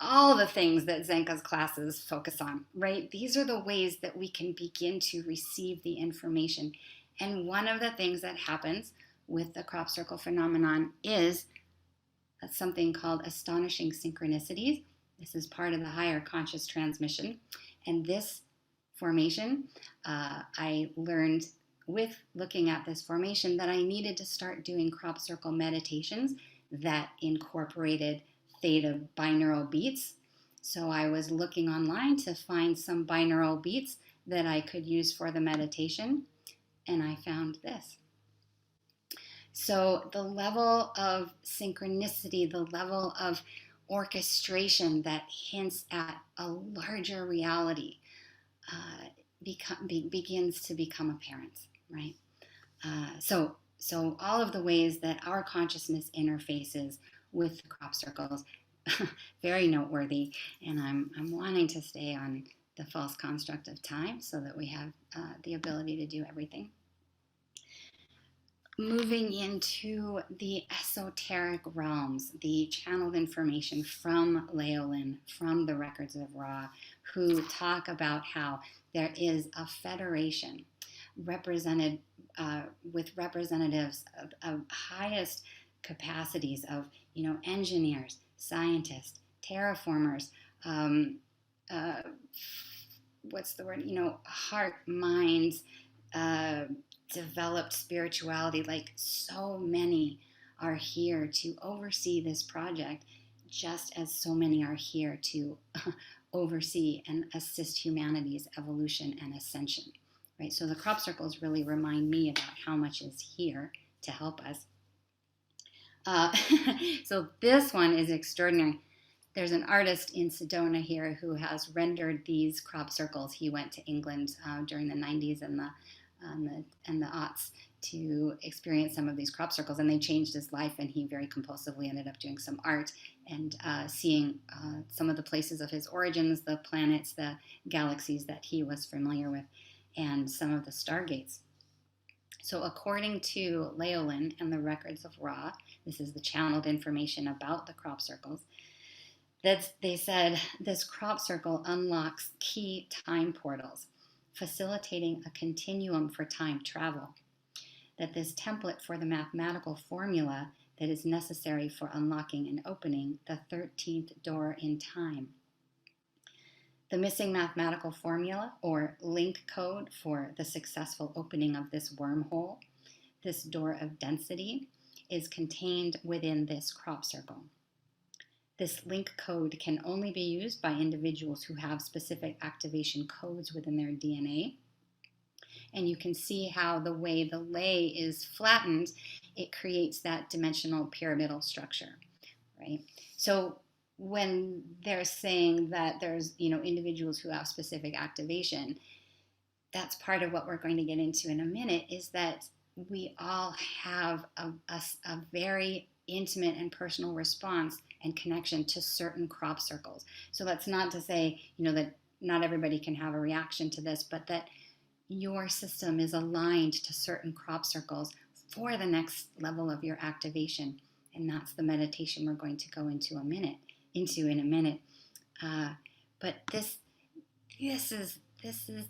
all the things that Zenka's classes focus on, right? These are the ways that we can begin to receive the information. And one of the things that happens with the crop circle phenomenon is something called astonishing synchronicities. This is part of the higher conscious transmission. And this formation, I learned with looking at this formation that I needed to start doing crop circle meditations that incorporated theta binaural beats. So I was looking online to find some binaural beats that I could use for the meditation, and I found this. So the level of synchronicity, the level of orchestration that hints at a larger reality begins to become apparent, right? So all of the ways that our consciousness interfaces with the crop circles, very noteworthy. And I'm wanting to stay on the false construct of time so that we have the ability to do everything. Moving into the esoteric realms, the channeled information from Leolin, from the records of Ra, who talk about how there is a federation represented with representatives of highest capacities of, engineers, scientists, terraformers, what's the word? Heart, minds, developed spirituality. Like, so many are here to oversee this project, just as so many are here to oversee and assist humanity's evolution and ascension, right? So the crop circles really remind me about how much is here to help us. So this one is extraordinary. There's an artist in Sedona here who has rendered these crop circles. He went to England during the 90s and the aughts to experience some of these crop circles, and they changed his life, and he very compulsively ended up doing some art and seeing some of the places of his origins, the planets, the galaxies that he was familiar with, and some of the stargates. So according to Leolin and the records of Ra, this is the channeled information about the crop circles, that they said this crop circle unlocks key time portals, facilitating a continuum for time travel. That this template for the mathematical formula that is necessary for unlocking and opening the 13th door in time. The missing mathematical formula or link code for the successful opening of this wormhole, this door of density, is contained within this crop circle. This link code can only be used by individuals who have specific activation codes within their DNA. And you can see how the way the lay is flattened, it creates that dimensional pyramidal structure, right? So when they're saying that there's, individuals who have specific activation, that's part of what we're going to get into in a minute, is that we all have a very intimate and personal response and connection to certain crop circles. So that's not to say, that not everybody can have a reaction to this, but that your system is aligned to certain crop circles for the next level of your activation. And that's the meditation we're going to go into in a minute. But this is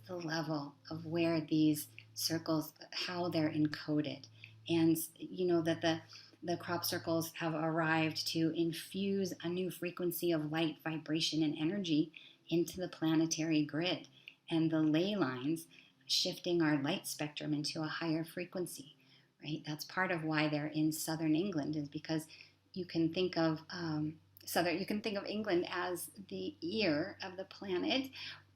the level of where these circles, how they're encoded. And that the crop circles have arrived to infuse a new frequency of light, vibration, and energy into the planetary grid. And the ley lines shifting our light spectrum into a higher frequency, right? That's part of why they're in southern England, is because you can think of England as the ear of the planet.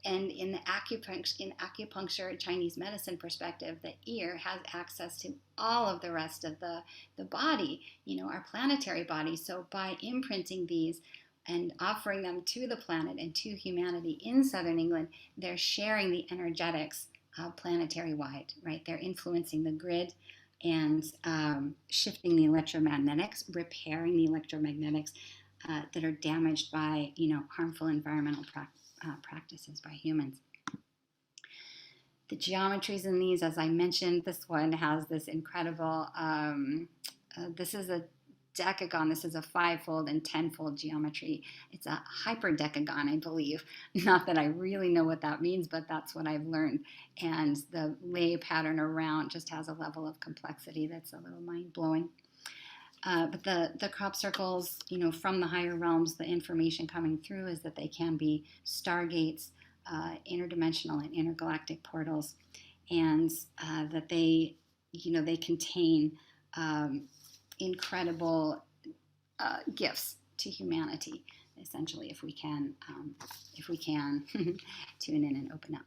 And in the acupuncture, Chinese medicine perspective, the ear has access to all of the rest of the body, our planetary body. So by imprinting these and offering them to the planet and to humanity in southern England, they're sharing the energetics planetary wide, right? They're influencing the grid and shifting the electromagnetics, repairing the electromagnetics that are damaged by, harmful environmental practices by humans. The geometries in these, as I mentioned, this one has this incredible, this is a decagon. This is a 5-fold and 10-fold geometry. It's a hyperdecagon, I believe. Not that I really know what that means, but that's what I've learned. And the lay pattern around just has a level of complexity that's a little mind-blowing. But the crop circles, from the higher realms, the information coming through is that they can be stargates, interdimensional and intergalactic portals, and that they contain incredible gifts to humanity. Essentially, if we can tune in and open up.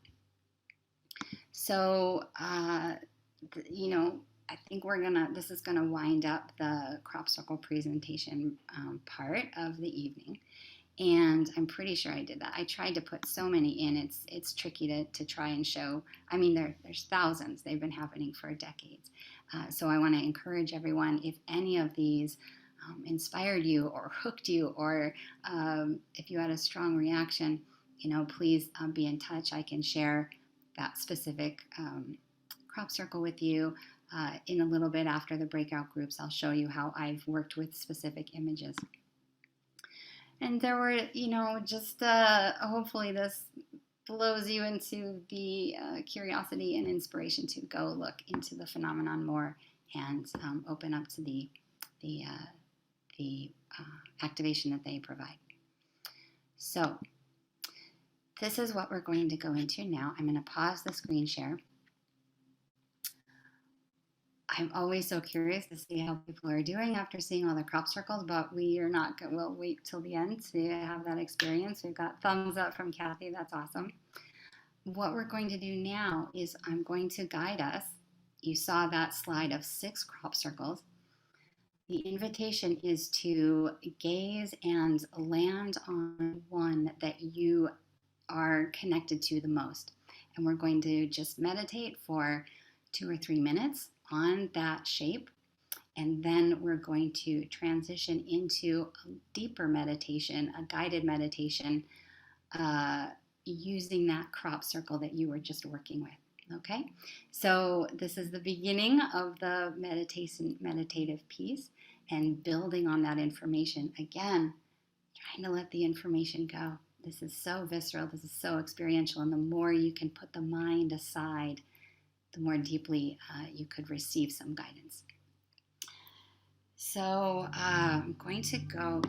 So, I think this is gonna wind up the crop circle presentation part of the evening. And I'm pretty sure I did that. I tried to put so many in. It's tricky to try and show. I mean, there's thousands. They've been happening for decades. So I want to encourage everyone, if any of these inspired you or hooked you, or if you had a strong reaction, please be in touch. I can share that specific crop circle with you in a little bit after the breakout groups. I'll show you how I've worked with specific images. And there were, just hopefully this blows you into the curiosity and inspiration to go look into the phenomenon more and open up to the activation that they provide. So this is what we're going to go into now. I'm going to pause the screen share. I'm always so curious to see how people are doing after seeing all the crop circles, but we'll wait till the end to have that experience. We've got thumbs up from Kathy. That's awesome. What we're going to do now is I'm going to guide us. You saw that slide of 6 crop circles. The invitation is to gaze and land on one that you are connected to the most. And we're going to just meditate for 2 or 3 minutes on that shape, and then we're going to transition into a deeper meditation, a guided meditation, using that crop circle that you were just working with. Okay, so this is the beginning of the meditative piece, and building on that information. Again, trying to let the information go. This is so visceral, this is so experiential, and the more you can put the mind aside, the more deeply you could receive some guidance. So I'm going to go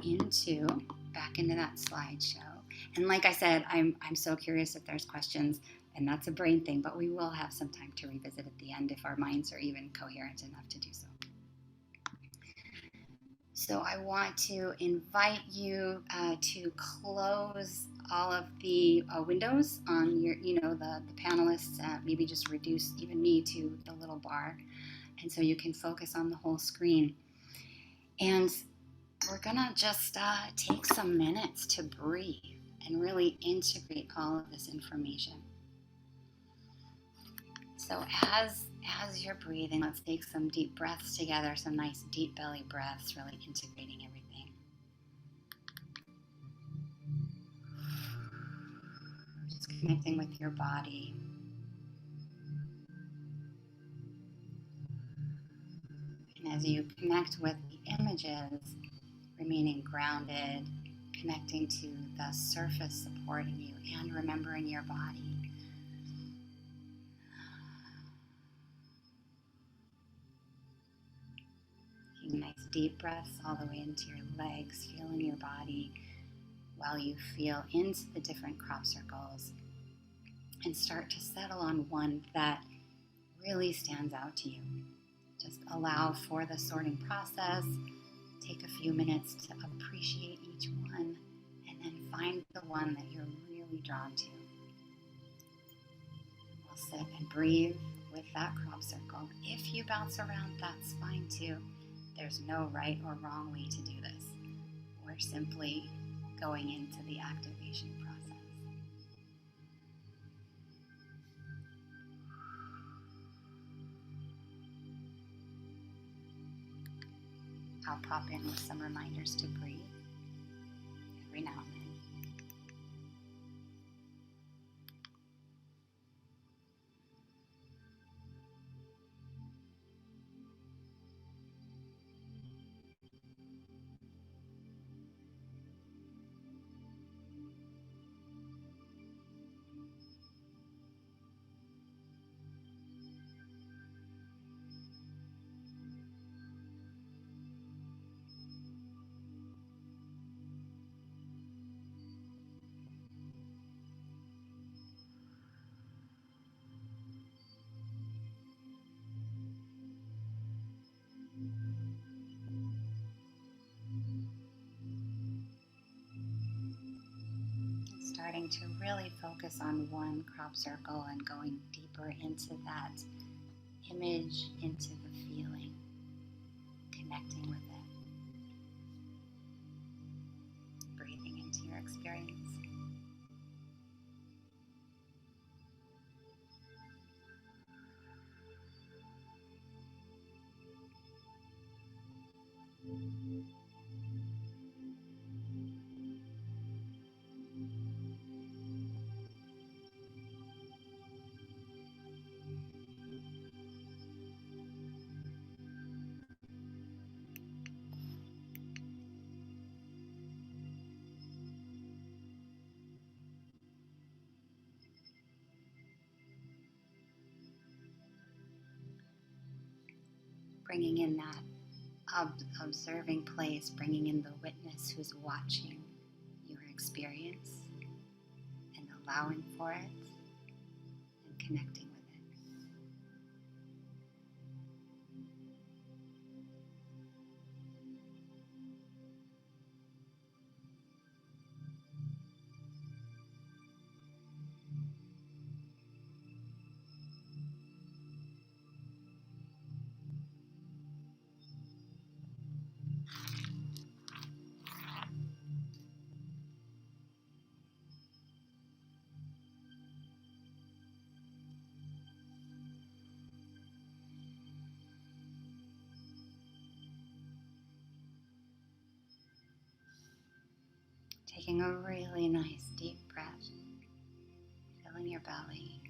back into that slideshow. And like I said, I'm so curious if there's questions, and that's a brain thing, but we will have some time to revisit at the end if our minds are even coherent enough to do so. So I want to invite you to close all of the windows on your, the panelists, maybe just reduce even me to the little bar. And so you can focus on the whole screen. And we're gonna just take some minutes to breathe and really integrate all of this information. So as you're breathing, let's take some deep breaths together, some nice deep belly breaths, really integrating everything. Just connecting with your body. And as you connect with the images, remaining grounded, connecting to the surface supporting you, and remembering your body. Taking nice deep breaths all the way into your legs, feeling your body while you feel into the different crop circles, and start to settle on one that really stands out to you. Just allow for the sorting process. Take a few minutes to appreciate each one, and then find the one that you're really drawn to. We'll sit and breathe with that crop circle. If you bounce around, that's fine too. There's no right or wrong way to do this. We're simply going into the activation process. I'll pop in with some reminders to breathe every now and then. starting to really focus on one crop circle and going deeper into that image, into the feeling, connecting with it, breathing into your experience. Bringing in that observing place, bringing in the witness who's watching your experience and allowing for it and connecting with it. Taking a really nice deep breath, filling your belly.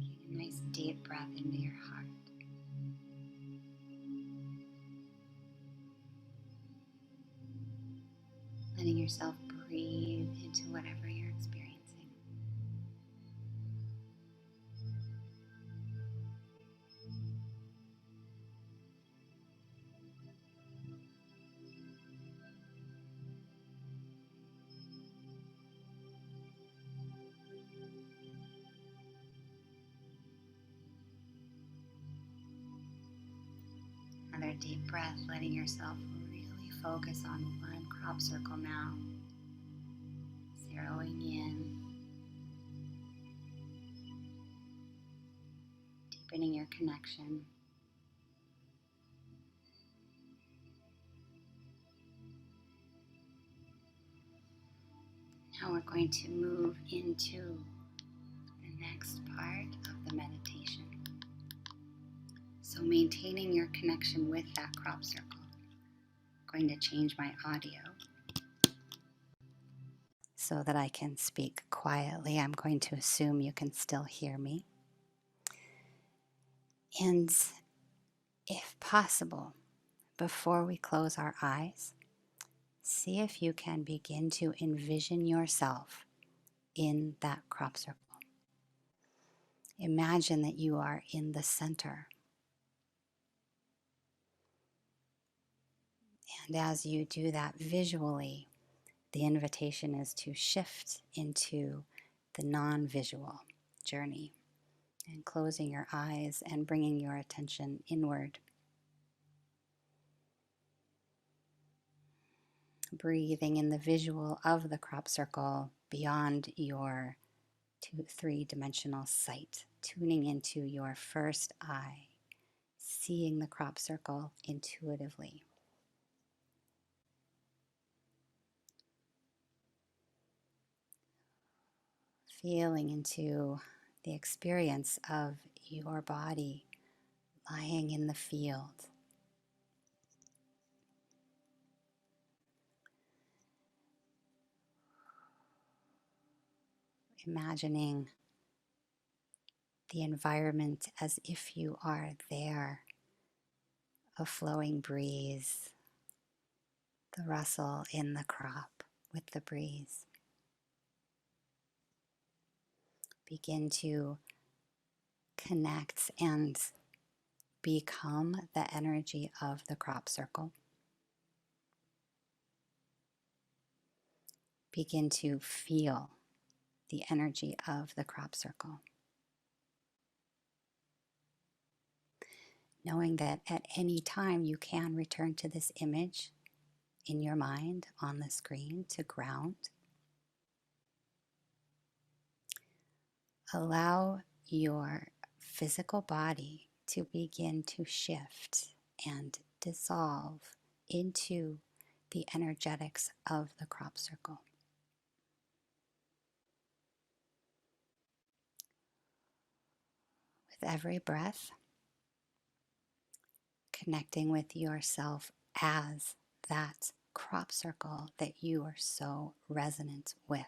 Taking a nice deep breath into your heart. Letting yourself breathe into whatever you're experiencing. Another deep breath, letting yourself really focus on one crop circle now. Zeroing in, deepening your connection. Now we're going to move into the next part of the meditation. So maintaining your connection with that crop circle. I'm going to change my audio so that I can speak quietly. I'm going to assume you can still hear me. And if possible, before we close our eyes, see if you can begin to envision yourself in that crop circle. Imagine that you are in the center. And as you do that visually, the invitation is to shift into the non-visual journey and closing your eyes and bringing your attention inward. Breathing in the visual of the crop circle beyond your 3-dimensional sight, tuning into your first eye, seeing the crop circle intuitively. Feeling into the experience of your body lying in the field. Imagining the environment as if you are there, a flowing breeze, the rustle in the crop with the breeze. Begin to connect and become the energy of the crop circle. Begin to feel the energy of the crop circle. knowing that at any time you can return to this image in your mind on the screen to ground. Allow your physical body to begin to shift and dissolve into the energetics of the crop circle. With every breath, connecting with yourself as that crop circle that you are so resonant with.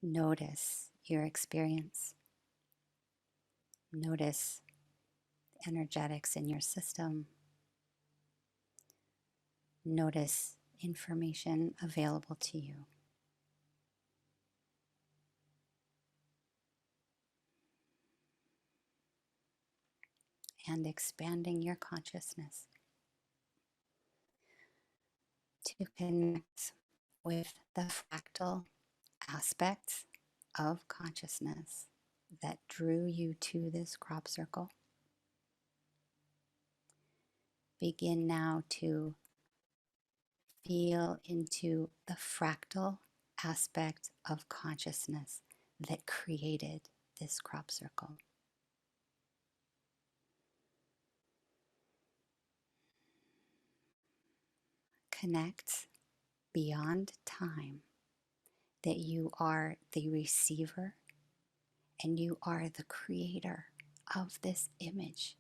Notice your experience. Notice the energetics in your system. Notice information available to you. And expanding your consciousness to connect with the fractal aspects of consciousness that drew you to this crop circle. Begin now to feel into the fractal aspect of consciousness that created this crop circle. Connect beyond time that you are the receiver and you are the creator of this image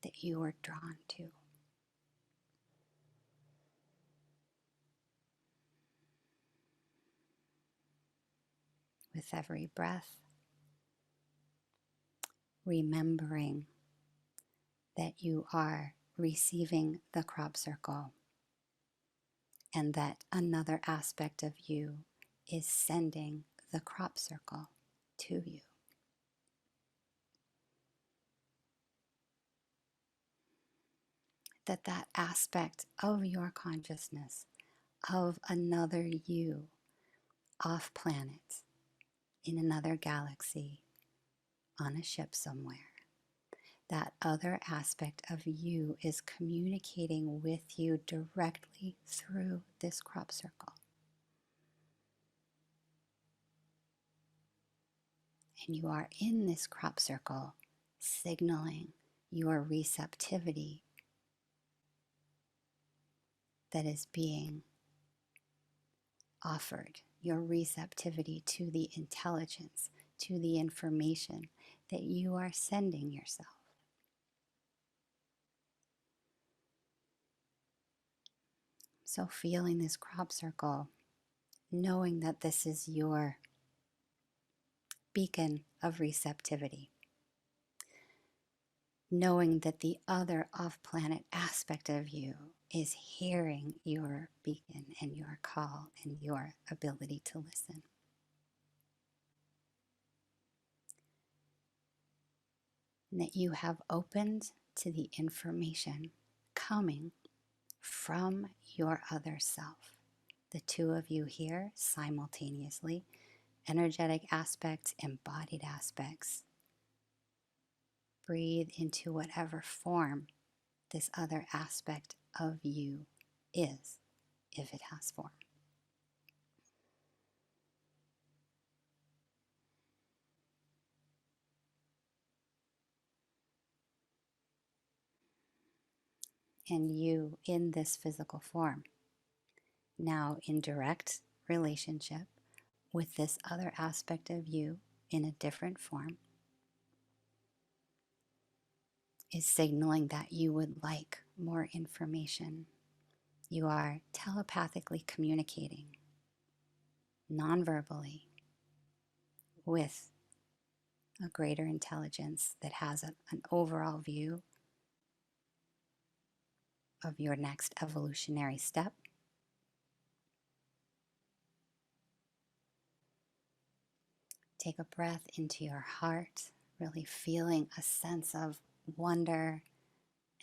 that you are drawn to. With every breath, remembering that you are receiving the crop circle and that another aspect of you is sending the crop circle to you. That aspect of your consciousness, of another you, off planet, in another galaxy, on a ship somewhere, that other aspect of you is communicating with you directly through this crop circle. And you are in this crop circle signaling your receptivity that is being offered, your receptivity to the intelligence, to the information that you are sending yourself. So feeling this crop circle, knowing that this is your beacon of receptivity, knowing that the other off-planet aspect of you is hearing your beacon and your call and your ability to listen. And that you have opened to the information coming from your other self. The two of you here simultaneously, energetic aspects, embodied aspects. Breathe into whatever form this other aspect of you is, if it has form. And you in this physical form, now in direct relationship with this other aspect of you in a different form, is signaling that you would like more information. You are telepathically communicating, non-verbally, with a greater intelligence that has an overall view of your next evolutionary step. Take a breath into your heart, really feeling a sense of wonder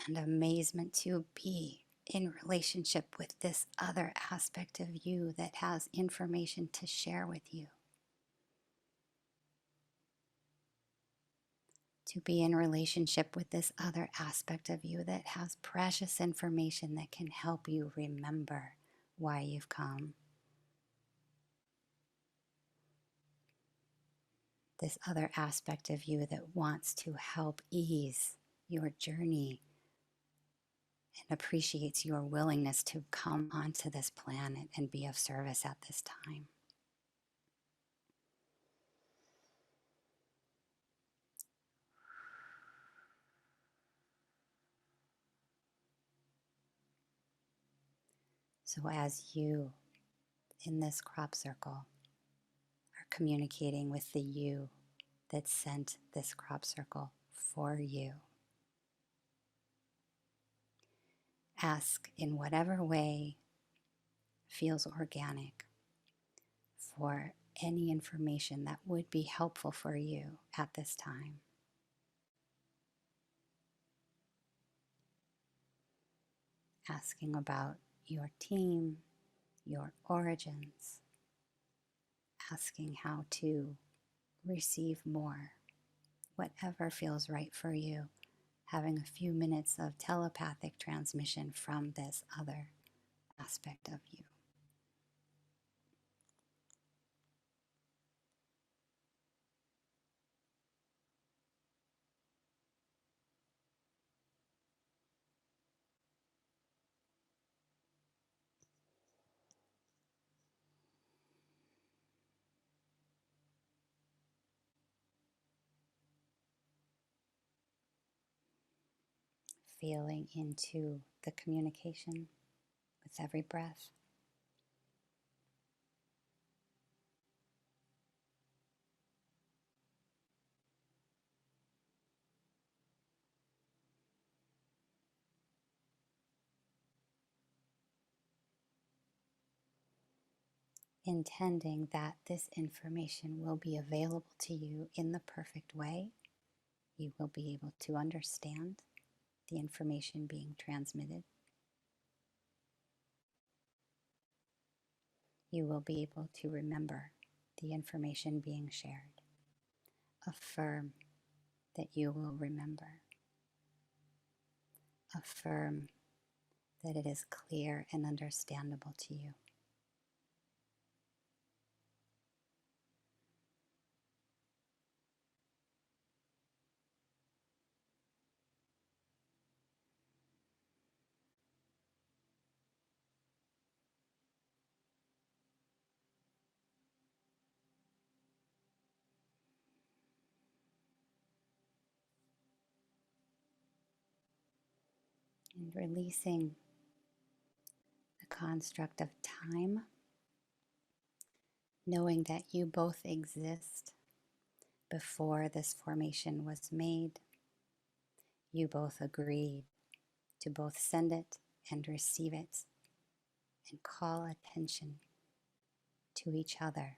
and amazement to be in relationship with this other aspect of you that has information to share with you. to be in relationship with this other aspect of you that has precious information that can help you remember why you've come. This other aspect of you that wants to help ease your journey and appreciates your willingness to come onto this planet and be of service at this time. So as you, in this crop circle, are communicating with the you that sent this crop circle for you, ask in whatever way feels organic for any information that would be helpful for you at this time. Asking about your team, your origins, asking how to receive more, whatever feels right for you, having a few minutes of telepathic transmission from this other aspect of you. Feeling into the communication with every breath. Intending that this information will be available to you in the perfect way. You will be able to understand the information being transmitted. You will be able to remember the information being shared. Affirm that you will remember. Affirm that it is clear and understandable to you. And releasing the construct of time, knowing that you both exist before this formation was made. You both agreed to both send it and receive it and call attention to each other.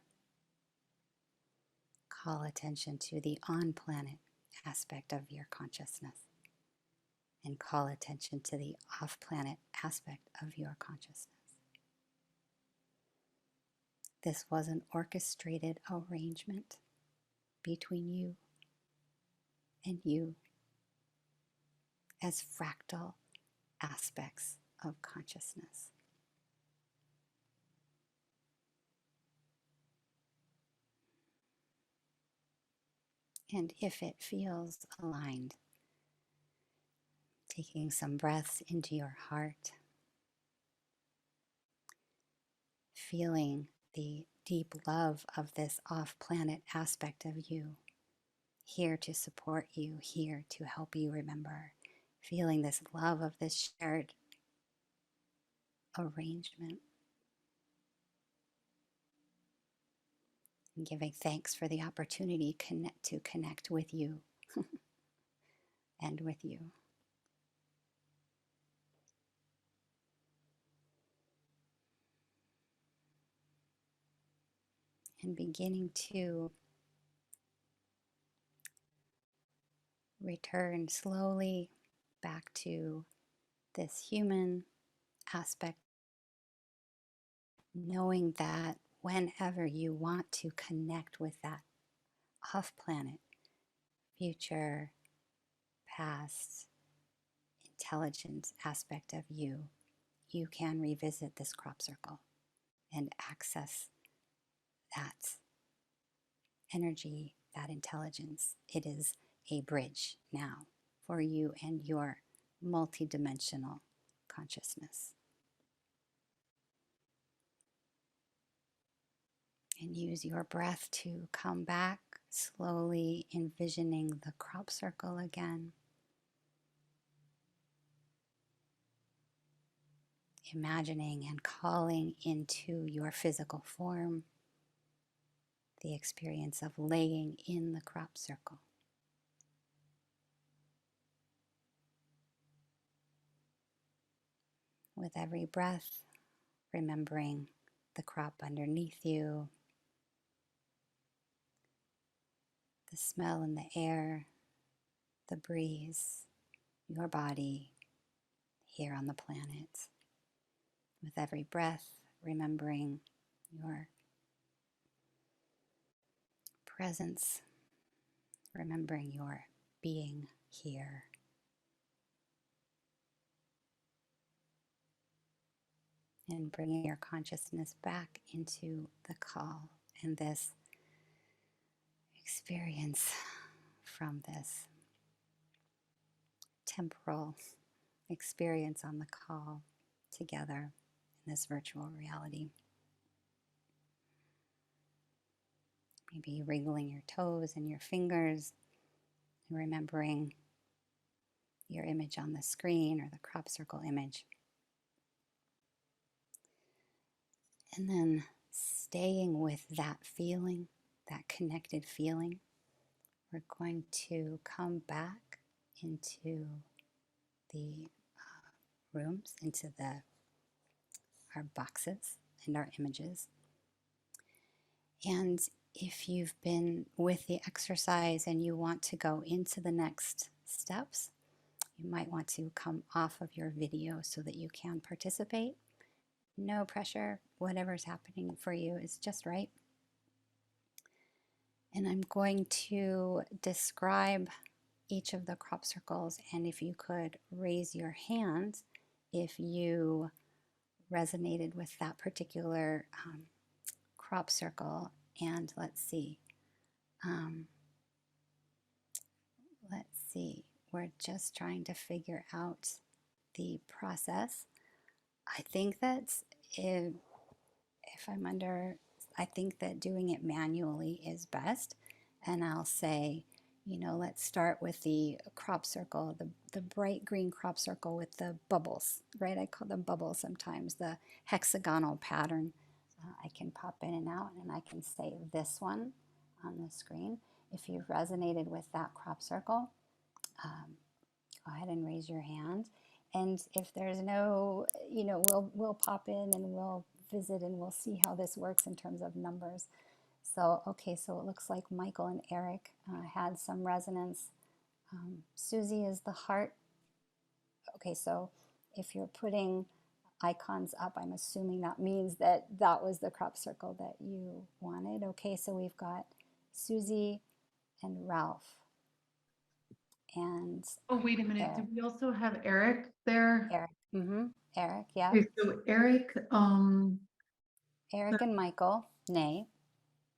Call attention to the on-planet aspect of your consciousness and call attention to the off-planet aspect of your consciousness. This was an orchestrated arrangement between you and you as fractal aspects of consciousness. And if it feels aligned, taking some breaths into your heart, feeling the deep love of this off-planet aspect of you, here to support you, here to help you remember, feeling this love of this shared arrangement, and giving thanks for the opportunity to connect with you and with you. And beginning to return slowly back to this human aspect, knowing that whenever you want to connect with that off-planet future past intelligent aspect of you, you can revisit this crop circle and access that energy, that intelligence. It is a bridge now for you and your multidimensional consciousness. And use your breath to come back, slowly envisioning the crop circle again. Imagining and calling into your physical form the experience of laying in the crop circle. With every breath, remembering the crop underneath you, the smell in the air, the breeze, your body here on the planet. With every breath, remembering your presence, remembering your being here. And bringing your consciousness back into the call and this experience from this temporal experience on the call together in this virtual reality. Maybe wriggling your toes and your fingers, and remembering your image on the screen or the crop circle image. And then staying with that feeling, that connected feeling, we're going to come back into the rooms, into our boxes and our images. And if you've been with the exercise and you want to go into the next steps, you might want to come off of your video so that you can participate. No pressure, whatever's happening for you is just right. And I'm going to describe each of the crop circles, and if you could raise your hand if you resonated with that particular crop circle. And let's see, we're just trying to figure out the process. I think that I think that doing it manually is best. And I'll say, let's start with the crop circle, the bright green crop circle with the bubbles, right? I call them bubbles sometimes, the hexagonal pattern. I can pop in and out, and I can say this one on the screen. If you've resonated with that crop circle, go ahead and raise your hand. And if there's no, we'll pop in and we'll visit and we'll see how this works in terms of numbers. So, okay, so it looks like Michael and Eric had some resonance. Susie is the heart. Okay, so if you're putting icons up, I'm assuming that means that was the crop circle that you wanted. Okay, so we've got Susie and Ralph. And oh, wait a minute. Eric. Do we also have Eric there? Eric. Mm-hmm. Eric, yeah. Okay, so Eric, Eric and Michael, nay.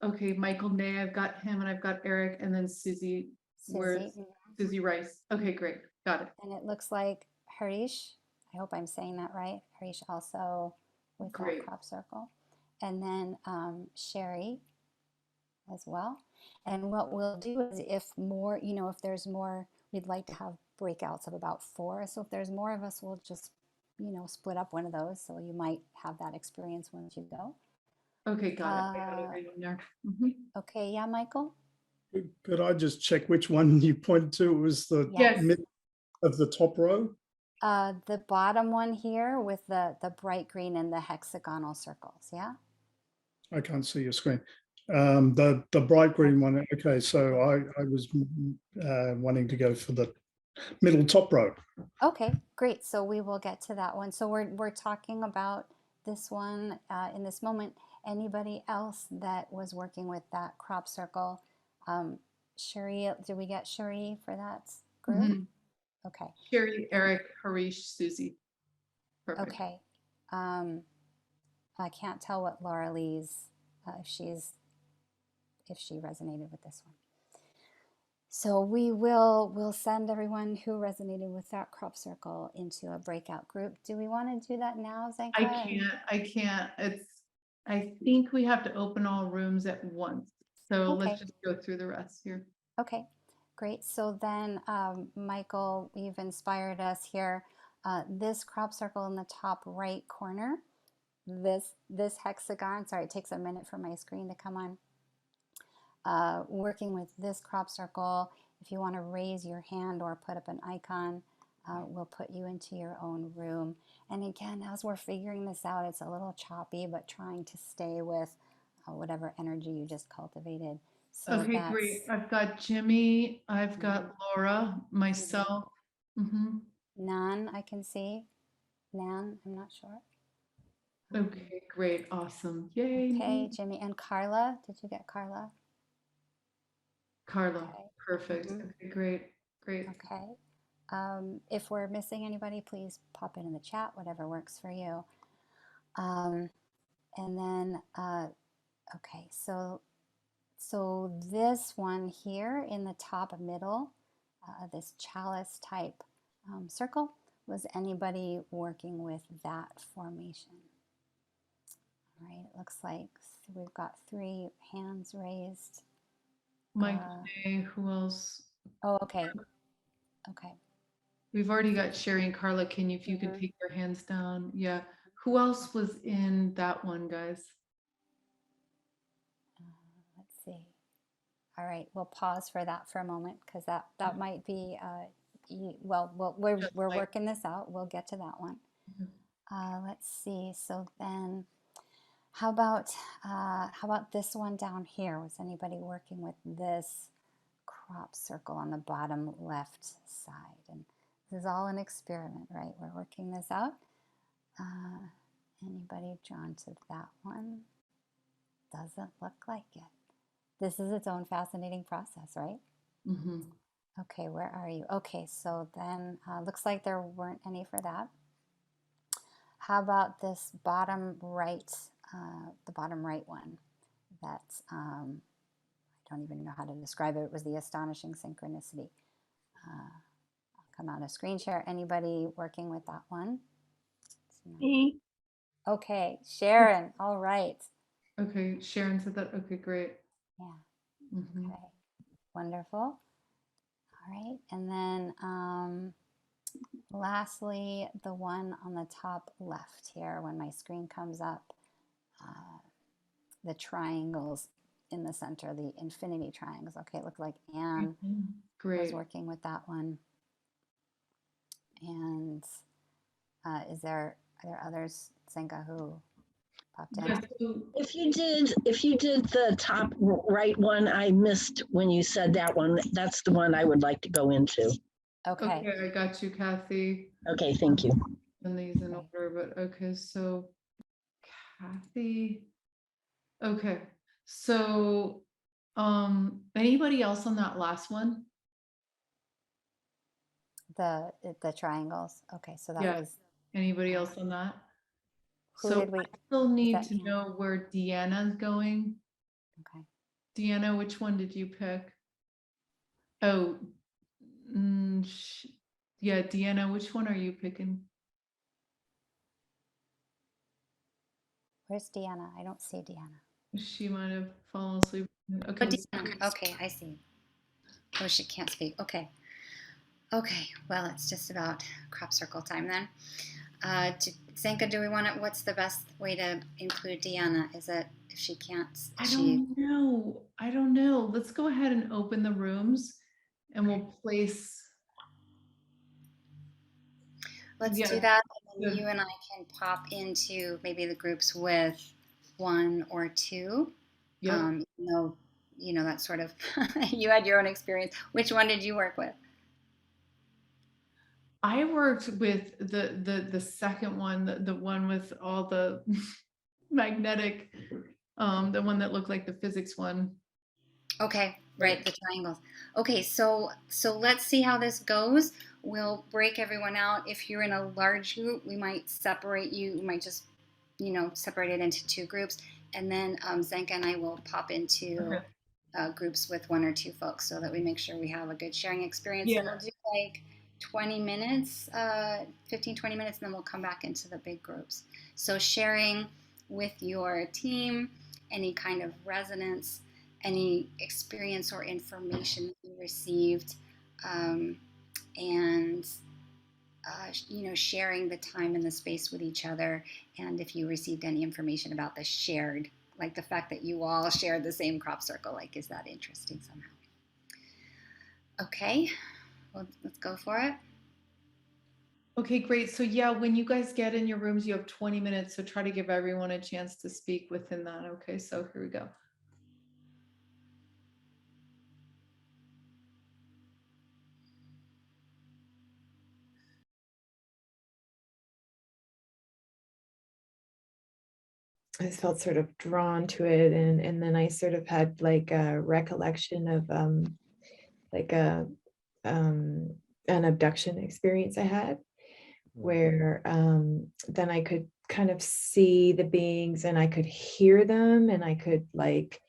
Okay, Michael Nay, I've got him, and I've got Eric, and then Susie. Where's Susie Rice? Okay, great, got it. And it looks like Harish, I hope I'm saying that right. Harish also with that crop circle. And then Sherry as well. And what we'll do is if there's more, we'd like to have breakouts of about 4. So if there's more of us, we'll just, split up one of those. So you might have that experience once you go. Okay, got it. I got it right in there. Mm-hmm. Okay, yeah, Michael? Could I just check which one you pointed to? It was the middle of the top row? The bottom one here with the bright green and the hexagonal circles, yeah? I can't see your screen. The bright green one. Okay, so I was wanting to go for the middle top row. Okay, great. So we will get to that one. So we're talking about this one in this moment. Anybody else that was working with that crop circle? Cherie, did we get Cherie for that group? Okay. Sherry, Eric, Harish, Susie. Perfect. Okay. I can't tell what Laura Lee's, if she resonated with this one. So we'll send everyone who resonated with that crop circle into a breakout group. Do we want to do that now, Zenka? I can't. I think we have to open all rooms at once. So Okay. let's just go through the rest here. Okay, great. So then, Michael, you've inspired us here. This crop circle in the top right corner, this hexagon, sorry, it takes a minute for my screen to come on. Working with this crop circle, if you want to raise your hand or put up an icon, we'll put you into your own room. And again, as we're figuring this out, it's a little choppy, but trying to stay with whatever energy you just cultivated. So Okay, great. I've got Jimmy, I've got Laura, myself. Nan, I can see. Nan, I'm not sure. Okay, great, awesome. Yay. Okay, Jimmy and Carla. Did you get Carla? Carla, Okay. perfect. Okay, great, great. Okay. If we're missing anybody, please pop it in the chat, whatever works for you. And then, okay, so this one here in the top middle, this chalice type circle, was anybody working with that formation? All right, it looks like we've got 3 hands raised. Mike, who else? Oh, okay. Okay. We've already got Sherry and Carla. If you can take your hands down. Yeah. Who else was in that one, guys? Let's see. All right, we'll pause for that for a moment because that might be, we're working this out. We'll get to that one. Let's see. So then, how about this one down here? Was anybody working with this crop circle on the bottom left side? And this is all an experiment, right? We're working this out. Anybody drawn to that one? Doesn't look like it. This is its own fascinating process, right? Okay, where are you? Okay, so then looks like there weren't any for that. How about this bottom right, the bottom right one? That's, I don't even know how to describe it. It was the astonishing synchronicity. I'll come out of screen share. Anybody working with that one? Me. Okay, Sharon, all right. Okay, Sharon said that. Okay, great. Yeah. Okay, wonderful. All right, and then lastly, the one on the top left here, when my screen comes up, the triangles in the center, the infinity triangles. Okay, it looked like Anne was working with that one. And are there others, Zenka, who popped in? If you did the top right one, I missed when you said that one. That's the one I would like to go into. Okay. Okay, I got you, Kathy. Okay, thank you. And these in order, but okay, so Kathy. Okay, so anybody else on that last one? The triangles. Okay, so that was. Anybody else on that? Who So did we? I still need to know where Deanna's going. Okay. Deanna, which one did you pick? Oh, yeah, Deanna, which one are you picking? Where's Deanna? I don't see Deanna. She might have fallen asleep. Okay. Okay, I see. Oh, she can't speak. Okay. Okay, well, it's just about crop circle time then. Zenka, do we want to, what's the best way to include Deanna? Is it, if she can't? I don't know. Let's go ahead and open the rooms and we'll place. Let's do that. And then you and I can pop into maybe the groups with 1 or 2. Yeah. You know, that sort of, you had your own experience. Which one did you work with? I worked with the second one, the one with all the magnetic, the one that looked like the physics one. Okay, Right, the triangles. Okay, so let's see how this goes. We'll break everyone out. If you're in a large group, we might separate you. We might just, separate it into 2 groups, and then Zenka and I will pop into groups with 1 or 2 folks so that we make sure we have a good sharing experience. Yeah. And we'll do like 20 minutes, 15, 20 minutes, and then we'll come back into the big groups. So sharing with your team, any kind of resonance, any experience or information that you received, and sharing the time and the space with each other, and if you received any information about the shared, like the fact that you all shared the same crop circle, like, is that interesting somehow? Okay, well, let's go for it. Okay, great. So yeah, when you guys get in your rooms, you have 20 minutes. So try to give everyone a chance to speak within that. Okay, so here we go. I just felt sort of drawn to it, and then I sort of had like a recollection of like a an abduction experience I had, where then I could kind of see the beings and I could hear them, and I could like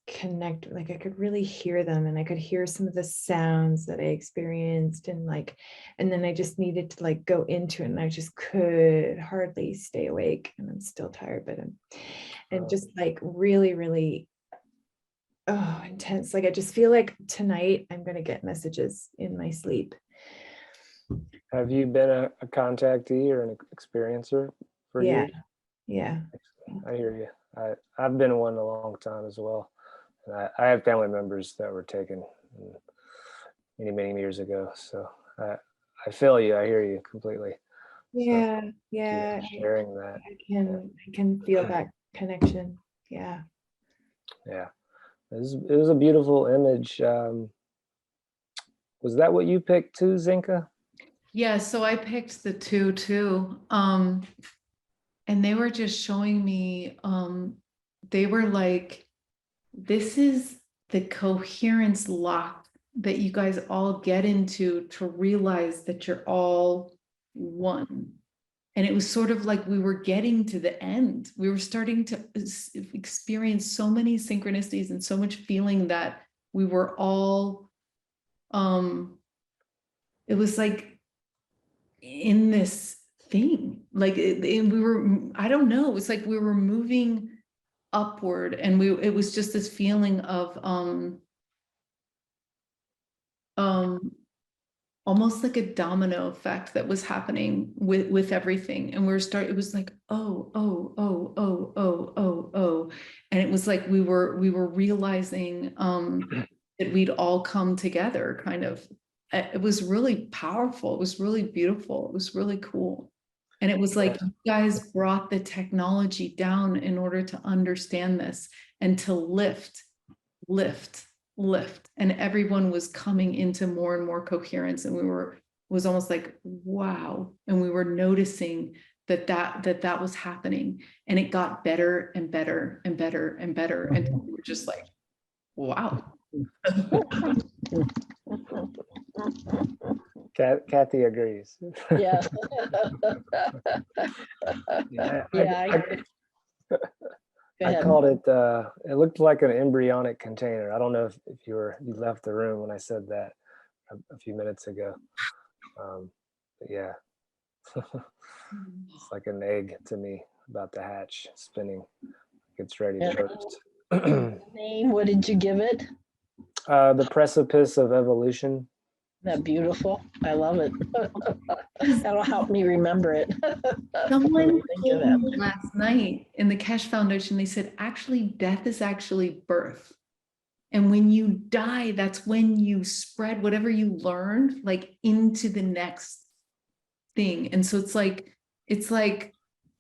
connect, like I could really hear them, and I could hear some of the sounds that I experienced, and then I just needed to like go into it, and I just could hardly stay awake, and I'm still tired, but and just like really intense. Like I just feel like tonight I'm gonna get messages in my sleep. Have you been a contactee or an experiencer for years? Yeah. I hear you. I've been one a long time as well. And I have family members that were taken many years ago. So I feel you. I hear you completely. Yeah, So, yeah. sharing that. I can feel that connection. Yeah. Yeah. It was a beautiful image. Was that what you picked too, Zinka? Yeah, so I picked the 2 too. And they were just showing me, they were like, this is the coherence lock that you guys all get into to realize that you're all one. And it was sort of like we were getting to the end. We were starting to experience so many synchronicities and so much feeling that we were all, it was like in this thing, like we were, I don't know, it was like we were moving upward, and it was just this feeling of almost like a domino effect that was happening with everything, and it was like oh, and it was like we were realizing that we'd all come together, kind of. It was really powerful, it was really beautiful, it was really cool. And it was like, you guys brought the technology down in order to understand this and to lift. And everyone was coming into more and more coherence. And it was almost like, wow. And we were noticing that was happening. And it got better and better and better and better. And we were just like, wow. Kathy agrees. Yeah. I called it, it looked like an embryonic container. I don't know if you left the room when I said that a few minutes ago. But yeah, it's like an egg to me about to hatch, spinning. It's ready to burst. Name, what did you give it? The precipice of evolution. Isn't that beautiful? I love it. That'll help me remember it. Someone told me last night in the Keshe Foundation, they said, actually, death is actually birth. And when you die, that's when you spread whatever you learned, like into the next thing. And so it's like,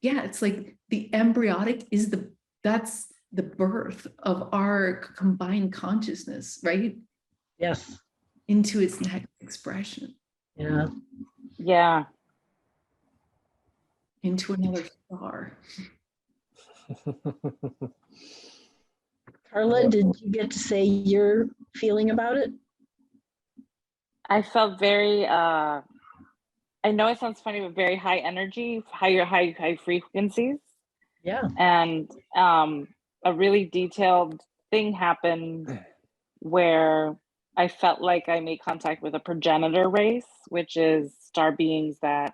yeah, it's like the embryonic is that's the birth of our combined consciousness, right? Yes. Into its next expression. Yeah. Yeah. Into another star. Carla, did you get to say your feeling about it? I felt very I know it sounds funny, but very high energy, high frequencies. Yeah. And a really detailed thing happened where I felt like I made contact with a progenitor race, which is star beings that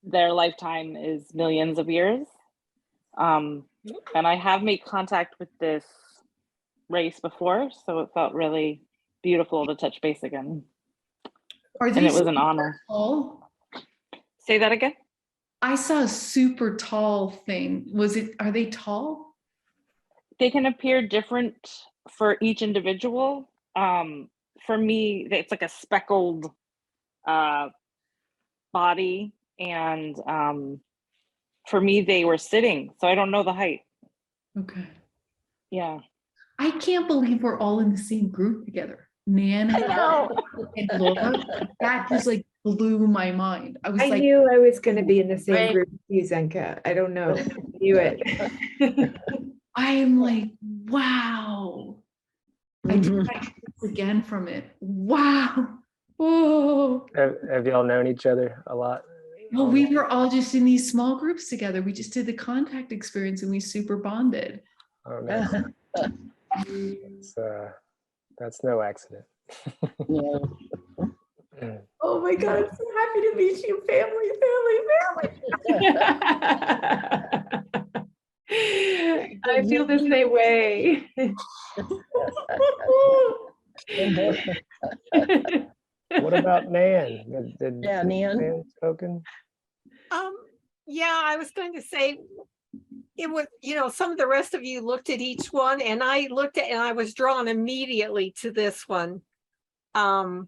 their lifetime is millions of years. And I have made contact with this race before, so it felt really beautiful to touch base again. Are And it was an honor. tall? Say that again? I saw a super tall thing. Are they tall? They can appear different for each individual. For me, it's like a speckled body, and for me, they were sitting, so I don't know the height. Okay. Yeah. I can't believe we're all in the same group together. Nan and Laura. That just like blew my mind. I was I like, knew I was going to be in the same Right. group as you, Zenka. I don't know. I knew it. I'm like, wow. I did that again from it. Wow. Oh. Have y'all known each other a lot? Well, we were all just in these small groups together. We just did the contact experience and we super bonded. Oh, nice. That's no accident. Oh my God, I'm so happy to meet you, family. I feel the same way. What about Nan? Did Nan spoken? Yeah, I was going to say it was, some of the rest of you looked at each one, and I looked at and I was drawn immediately to this one. And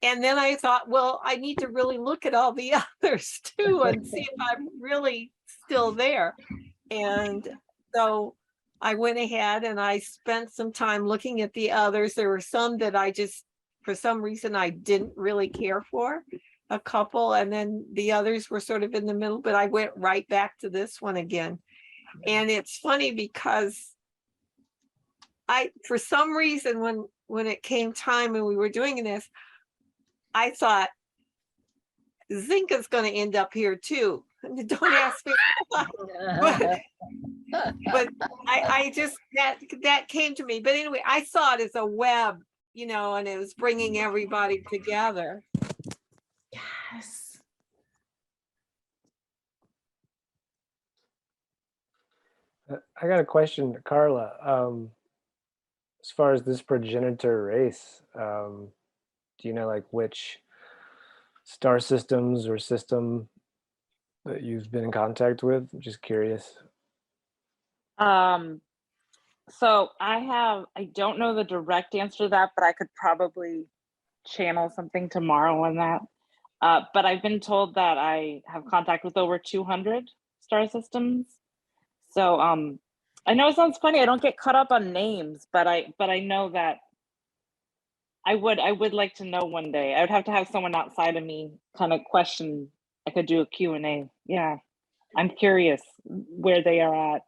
then I thought, well, I need to really look at all the others too and see if I'm really still there. And so I went ahead and I spent some time looking at the others. There were some that I just, for some reason, I didn't really care for, a couple, and then the others were sort of in the middle, but I went right back to this one again. And it's funny because for some reason, when it came time and we were doing this, I thought Zinka's going to end up here too. Don't ask me why. But I just, that came to me. But anyway, I saw it as a web, and it was bringing everybody together. Yes. I got a question, Carla. As far as this progenitor race, do you know like which star systems or system that you've been in contact with? I'm just curious. So I don't know the direct answer to that, but I could probably channel something tomorrow on that. But I've been told that I have contact with over 200 star systems. So I know it sounds funny. I don't get caught up on names, but I know that I would like to know one day. I would have to have someone outside of me kind of question. I could do a Q&A. Yeah. I'm curious where they are at.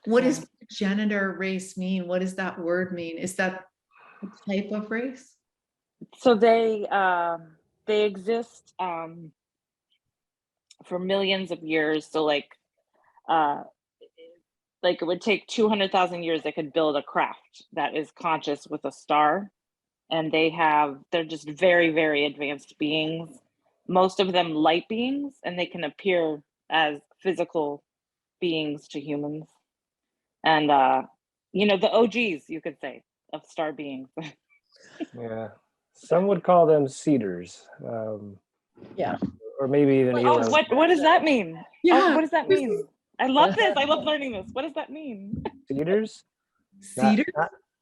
What does progenitor race mean? What does that word mean? Is that a type of race? So they exist for millions of years. So like it would take 200,000 years they could build a craft that is conscious with a star, and they're just very, very advanced beings, most of them light beings, and they can appear as physical beings to humans. And the OGs, you could say, of star beings. Yeah, some would call them cedars. Yeah, or maybe even what does that mean? Yeah, what does that mean? I love this. I love learning this. What does that mean? Cedars? Cedar?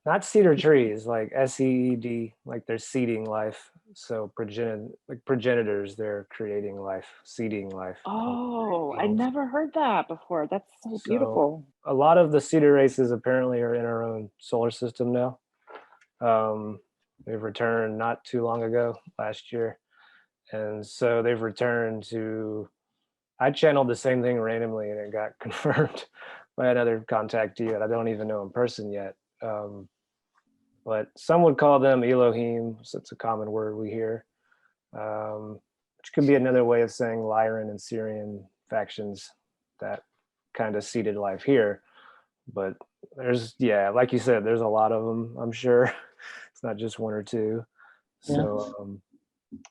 Not cedar trees, like SEED, like they're seeding life. So progenitors, they're creating life, seeding life. Oh, I never heard that before. That's so beautiful. A lot of the cedar races apparently are in our own solar system now. They've returned not too long ago, last year. And so they've returned to, I channeled the same thing randomly and it got confirmed. by another contactee that I don't even know in person yet. But some would call them Elohim, so it's a common word we hear, which could be another way of saying Lyran and Syrian factions that kind of seeded life here. But there's, yeah, like you said, there's a lot of them, I'm sure. It's not just one or two. So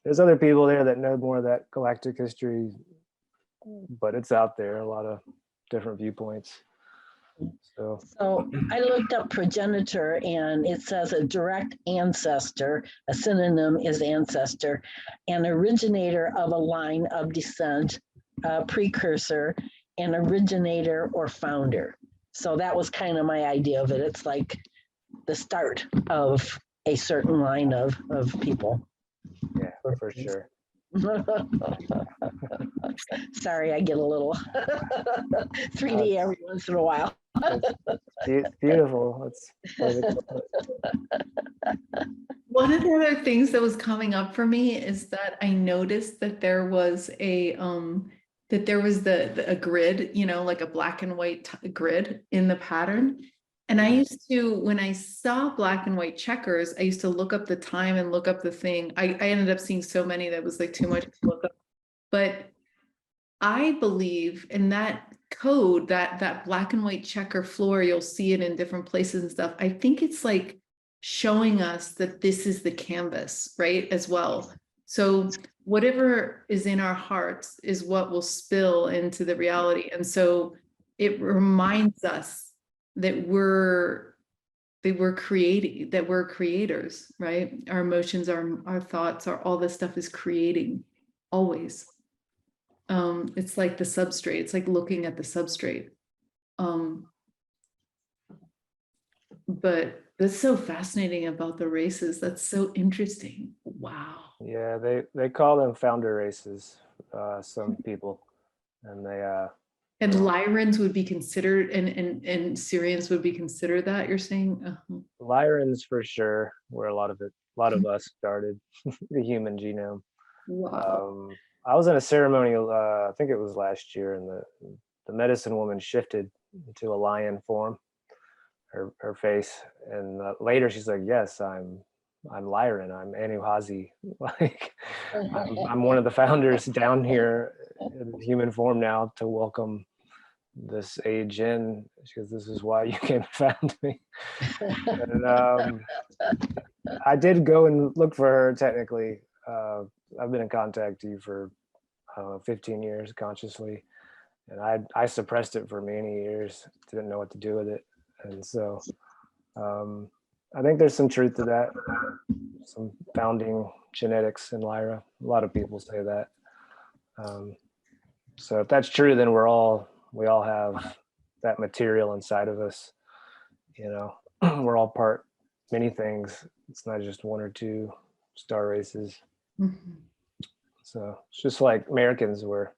there's other people there that know more of that galactic history, but it's out there, a lot of different viewpoints. So I looked up progenitor, and it says a direct ancestor, a synonym is ancestor, an originator of a line of descent, a precursor, an originator or founder. So that was kind of my idea of it. It's like the start of a certain line of people. Yeah, for sure. Sorry, I get a little 3D every once in a while. It's beautiful. One of the other things that was coming up for me is that I noticed that there was a a grid, you know, like a black and white grid in the pattern. And I used to, when I saw black and white checkers, I used to look up the time and look up the thing. I ended up seeing so many that was like too much to look up. But I believe in that code, that black and white checker floor, you'll see it in different places and stuff. I think it's like showing us that this is the canvas, right, as well. So whatever is in our hearts is what will spill into the reality. And so it reminds us that we're creators, right? Our emotions, our thoughts, all this stuff is creating always. It's like the substrate. It's like looking at the substrate. But that's so fascinating about the races. That's so interesting. Wow. Yeah, they call them founder races, some people, and and Lyrans would be considered, and Syrians would be considered that, you're saying? Lyrans for sure, where a lot of us started the human genome. Wow. I was in a ceremony, I think it was last year, and the medicine woman shifted into a lion form, her face, and later she's like, "Yes, I'm Lyran. I'm Anuhazi. Like, I'm one of the founders down here in human form now to welcome this age in, because this is why you came and found me." And I did go and look for her. Technically, I've been in contact with you for 15 years consciously, and I suppressed it for many years. Didn't know what to do with it, and so I think there's some truth to that. Some founding genetics in Lyra. A lot of people say that. So if that's true, then we all have that material inside of us. You know, we're all part many things. It's not just one or two star races. Mm-hmm. So it's just like Americans, where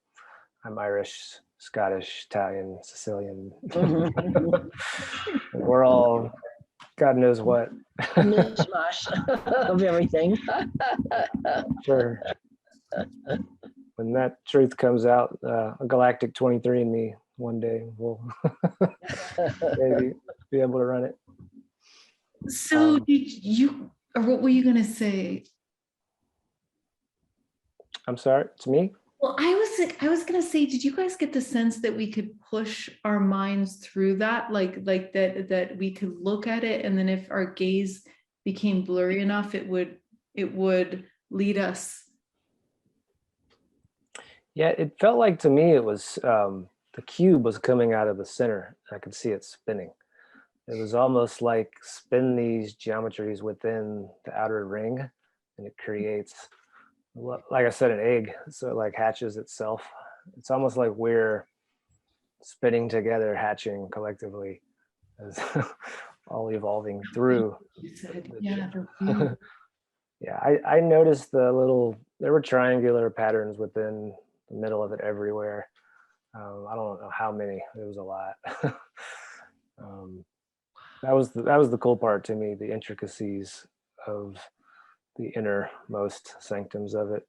I'm Irish, Scottish, Italian, Sicilian. We're all God knows what. Mishmash of everything. Sure. When that truth comes out, a galactic 23andMe one day, we'll maybe be able to run it. So did you, or what were you going to say? I'm sorry, it's me? Well, I was gonna say, did you guys get the sense that we could push our minds through that, like that we could look at it, and then if our gaze became blurry enough, it would lead us? Yeah, it felt like to me it was the cube was coming out of the center. I could see it spinning. It was almost like spin these geometries within the outer ring, and it creates, like I said, an egg. So it like hatches itself. It's almost like we're spinning together, hatching collectively, as all evolving through. Yeah. Yeah, I noticed there were triangular patterns within the middle of it everywhere. I don't know how many. It was a lot. That was the cool part to me, the intricacies of the innermost sanctums of it.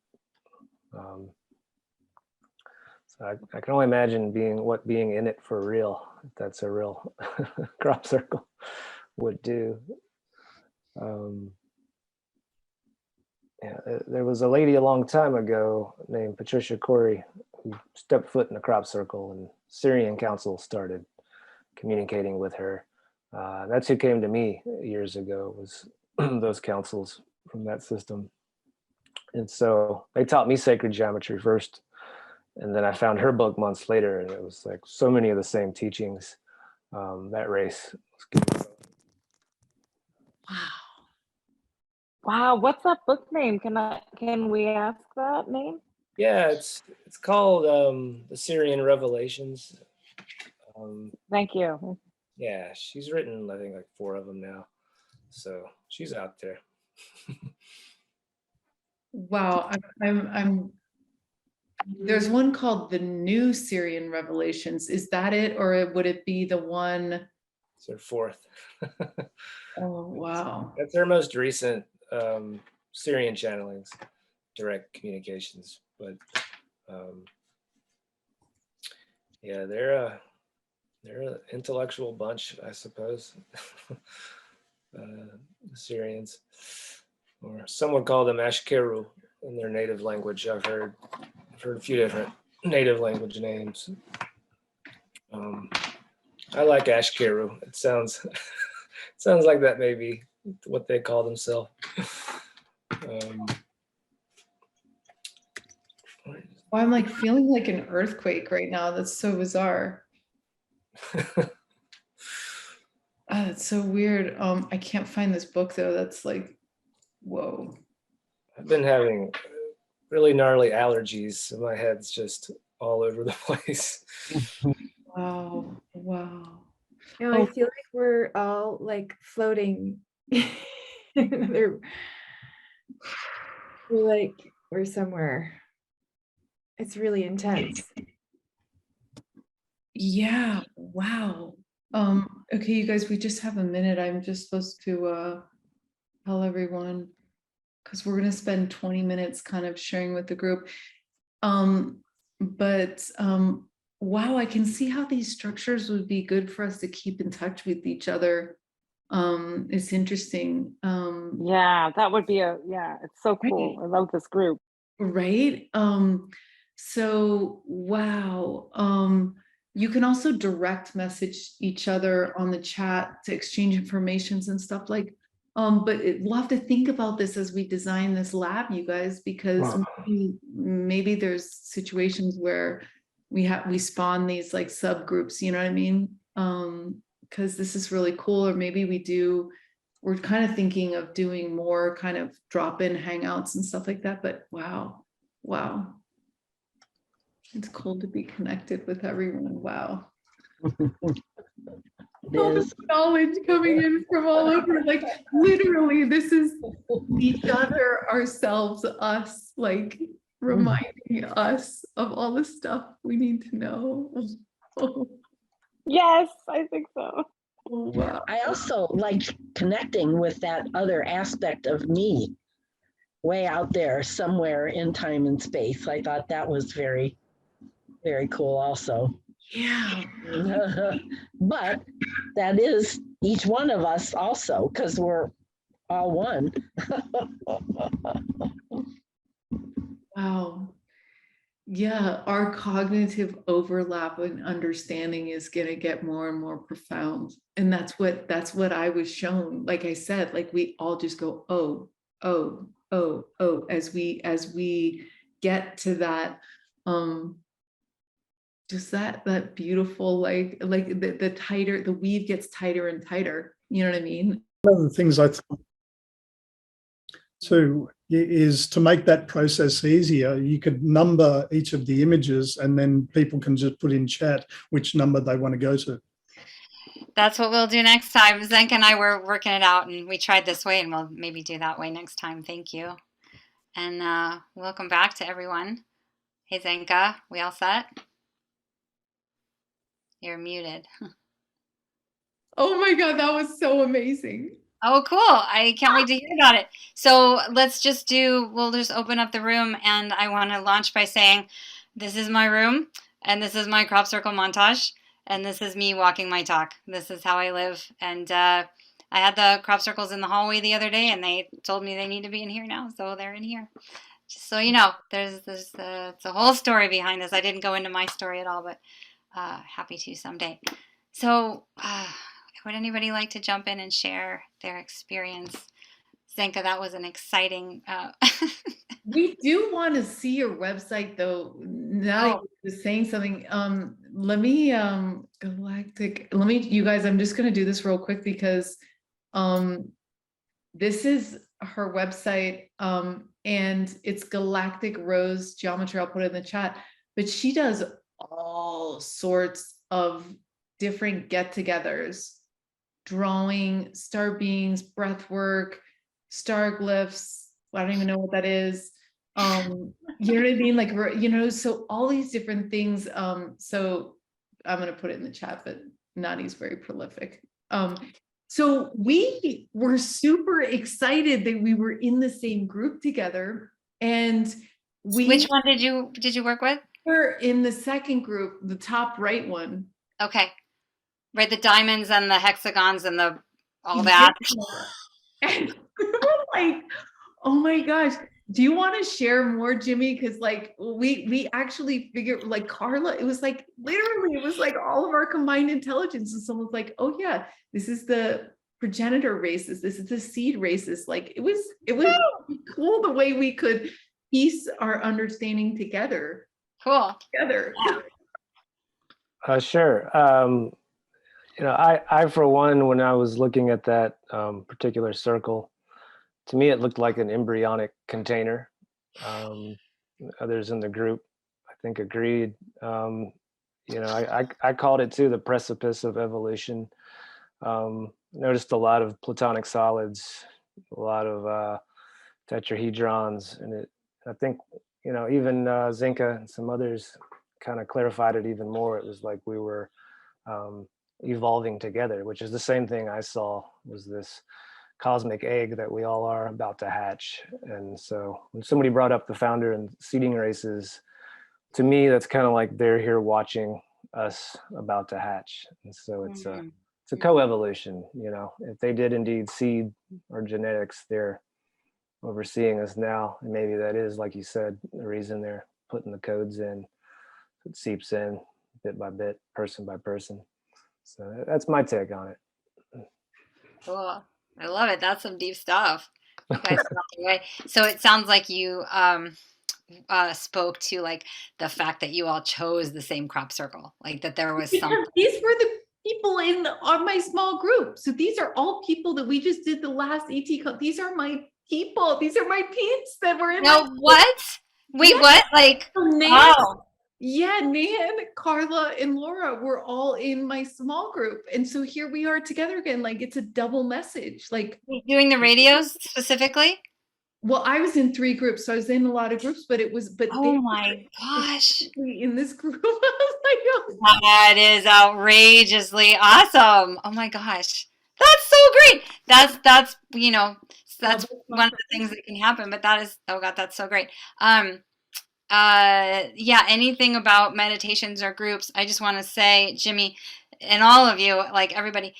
So I can only imagine being in it for real, if that's a real crop circle, would do. Yeah, there was a lady a long time ago named Patricia Corey who stepped foot in the crop circle, and Syrian Council started communicating with her. That's who came to me years ago, was those councils from that system. And so they taught me sacred geometry first, and then I found her book months later, and it was like so many of the same teachings. That race was good. Wow, what's that book name? Can we ask that name? Yeah, it's called The Syrian Revelations. Thank you. Yeah, she's written, I think, like 4 of them now. So she's out there. Wow, I'm there's one called The New Syrian Revelations. Is that it, or would it be the one? It's her 4th. Oh, wow. That's her most recent Syrian channelings, direct communications. But yeah, they're an intellectual bunch, I suppose. The Syrians, or some would call them Ashkeru in their native language. I've heard a few different native language names. I like Ashkeru. It sounds like that may be what they call themselves. Well, I'm like feeling like an earthquake right now. That's so bizarre. It's so weird. I can't find this book though. That's like, whoa. I've been having really gnarly allergies, so my head's just all over the place. Wow. Wow. No, I feel like we're all like floating in another, we're somewhere. It's really intense. Yeah. Wow. Okay, you guys, we just have a minute. I'm just supposed to tell everyone, because we're going to spend 20 minutes kind of sharing with the group. Wow, I can see how these structures would be good for us to keep in touch with each other. It's interesting. Yeah, that would be it's so cool. Right. I love this group. Right. So wow. You can also direct message each other on the chat to exchange informations and stuff like, but we'll have to think about this as we design this lab, you guys, because maybe there's situations where we spawn these like subgroups, you know what I mean? Because this is really cool, or maybe we're kind of thinking of doing more kind of drop-in hangouts and stuff like that, but wow. It's cool to be connected with everyone. Wow. All this knowledge coming in from all over, like literally this is each other, ourselves, us, like reminding us of all the stuff we need to know. Yes, I think so. Wow. I also like connecting with that other aspect of me way out there somewhere in time and space. I thought that was very, very cool also. Yeah. But that is each one of us also, because we're all one. Wow. Yeah, our cognitive overlap and understanding is going to get more and more profound. And that's what I was shown. Like I said, like we all just go, oh, as we get to that, just that beautiful, like the tighter, the weave gets tighter and tighter. You know what I mean? One of the things I thought too is to make that process easier, you could number each of the images and then people can just put in chat which number they want to go to. That's what we'll do next time. Zenka and I were working it out, and we tried this way, and we'll maybe do that way next time. Thank you. And welcome back to everyone. Hey, Zenka, we all set? You're muted. Oh my God, that was so amazing. Oh, cool. I can't wait to hear about it. So we'll just open up the room, and I want to launch by saying, this is my room. And this is my crop circle montage. And this is me walking my talk. This is how I live. And I had the crop circles in the hallway the other day, and they told me they need to be in here now, so they're in here. Just so you know, it's a whole story behind this. I didn't go into my story at all, but happy to someday. So would anybody like to jump in and share their experience? Zenka, that was an exciting... We do want to see your website, though. Nadi was saying something. Let me, Galactic, you guys, I'm just going to do this real quick because this is her website, and it's Galactic Rose Geometry. I'll put it in the chat. But she does all sorts of different get-togethers, drawing, star beings, breath work, star glyphs. I don't even know what that is. You know what I mean? Like, so all these different things. So I'm going to put it in the chat, but Nadi's very prolific. So we were super excited that we were in the same group together. And Which one did you work with? We're in the second group, the top right one. Okay. Right, the diamonds and the hexagons and all that. And we were like, oh my gosh. Do you want to share more, Jimmy? Because like we actually figured, like, Carla, it was like literally, it was like all of our combined intelligence. And someone's like, oh yeah, this is the progenitor races, this is the seed races. Like it was cool the way we could piece our understanding together. Cool. Together. Sure. I for one, when I was looking at that particular circle, to me, it looked like an embryonic container. Others in the group, I think, agreed. I called it too the precipice of evolution. Noticed a lot of platonic solids, a lot of tetrahedrons, and I think, even Zenka and some others kind of clarified it even more. It was like we were evolving together, which is the same thing I saw, was this cosmic egg that we all are about to hatch. And so when somebody brought up the founder and seeding races, to me, that's kind of like they're here watching us about to hatch. And so it's a co-evolution. If they did indeed seed or genetics, they're overseeing us now. And maybe that is, like you said, the reason they're putting the codes in. It seeps in bit by bit, person by person. So that's my take on it. Cool. I love it. That's some deep stuff. You guys got the way. So it sounds like you spoke to like the fact that you all chose the same crop circle, like that there was some. These were the people on my small group. So these are all people that we just did the last ET. These are my people. These are my peeps that were in. No, what? Wait, yeah. What? Like, wow. Yeah, Nan, Carla, and Laura were all in my small group. And so here we are together again. Like, it's a double message. Like, doing the radios specifically? Well, I was in 3 groups, so I was in a lot of groups, but oh my gosh. In this group. That is outrageously awesome. Oh my gosh. That's so great. That's one of the things that can happen, but that is, oh God, that's so great. Yeah, anything about meditations or groups, I just want to say, Jimmy, and all of you, like everybody,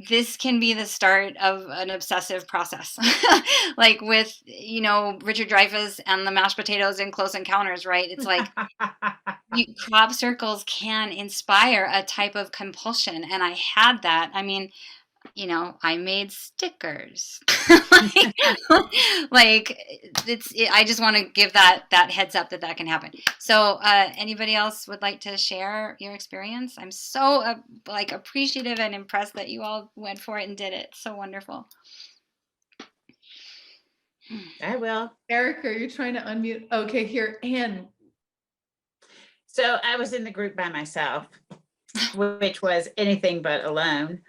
this can be the start of an obsessive process. Like with, Richard Dreyfuss and the mashed potatoes in Close Encounters, right? It's like crop circles can inspire a type of compulsion. And I had that. I mean, I made stickers. I just want to give that heads up that can happen. So anybody else would like to share your experience? I'm so appreciative and impressed that you all went for it and did it. So wonderful. I will. Erica, you're trying to unmute. Okay, here, Anne. So I was in the group by myself, which was anything but alone.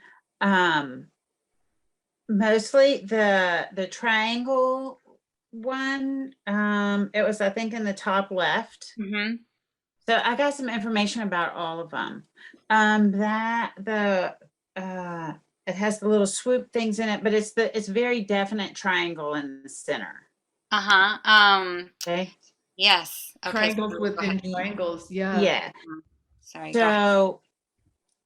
Mostly the triangle one, it was, I think, in the top left. Mm-hmm. So I got some information about all of them. It has the little swoop things in it, but it's very definite triangle in the center. Uh-huh. Okay. Yes. Okay. Triangles within triangles. Yeah. Yeah. Sorry. Go ahead. So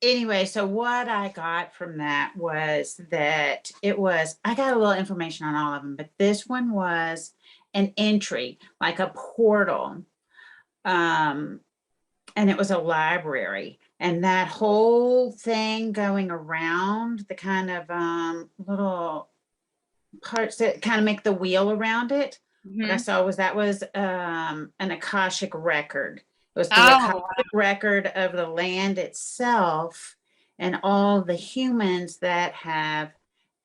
anyway, so what I got from that was that I got a little information on all of them, but this one was an entry, like a portal. And it was a library. And that whole thing going around, the kind of little parts that kind of make the wheel around it, what I saw was that was an Akashic record. It was the Akashic record of the land itself and all the humans that have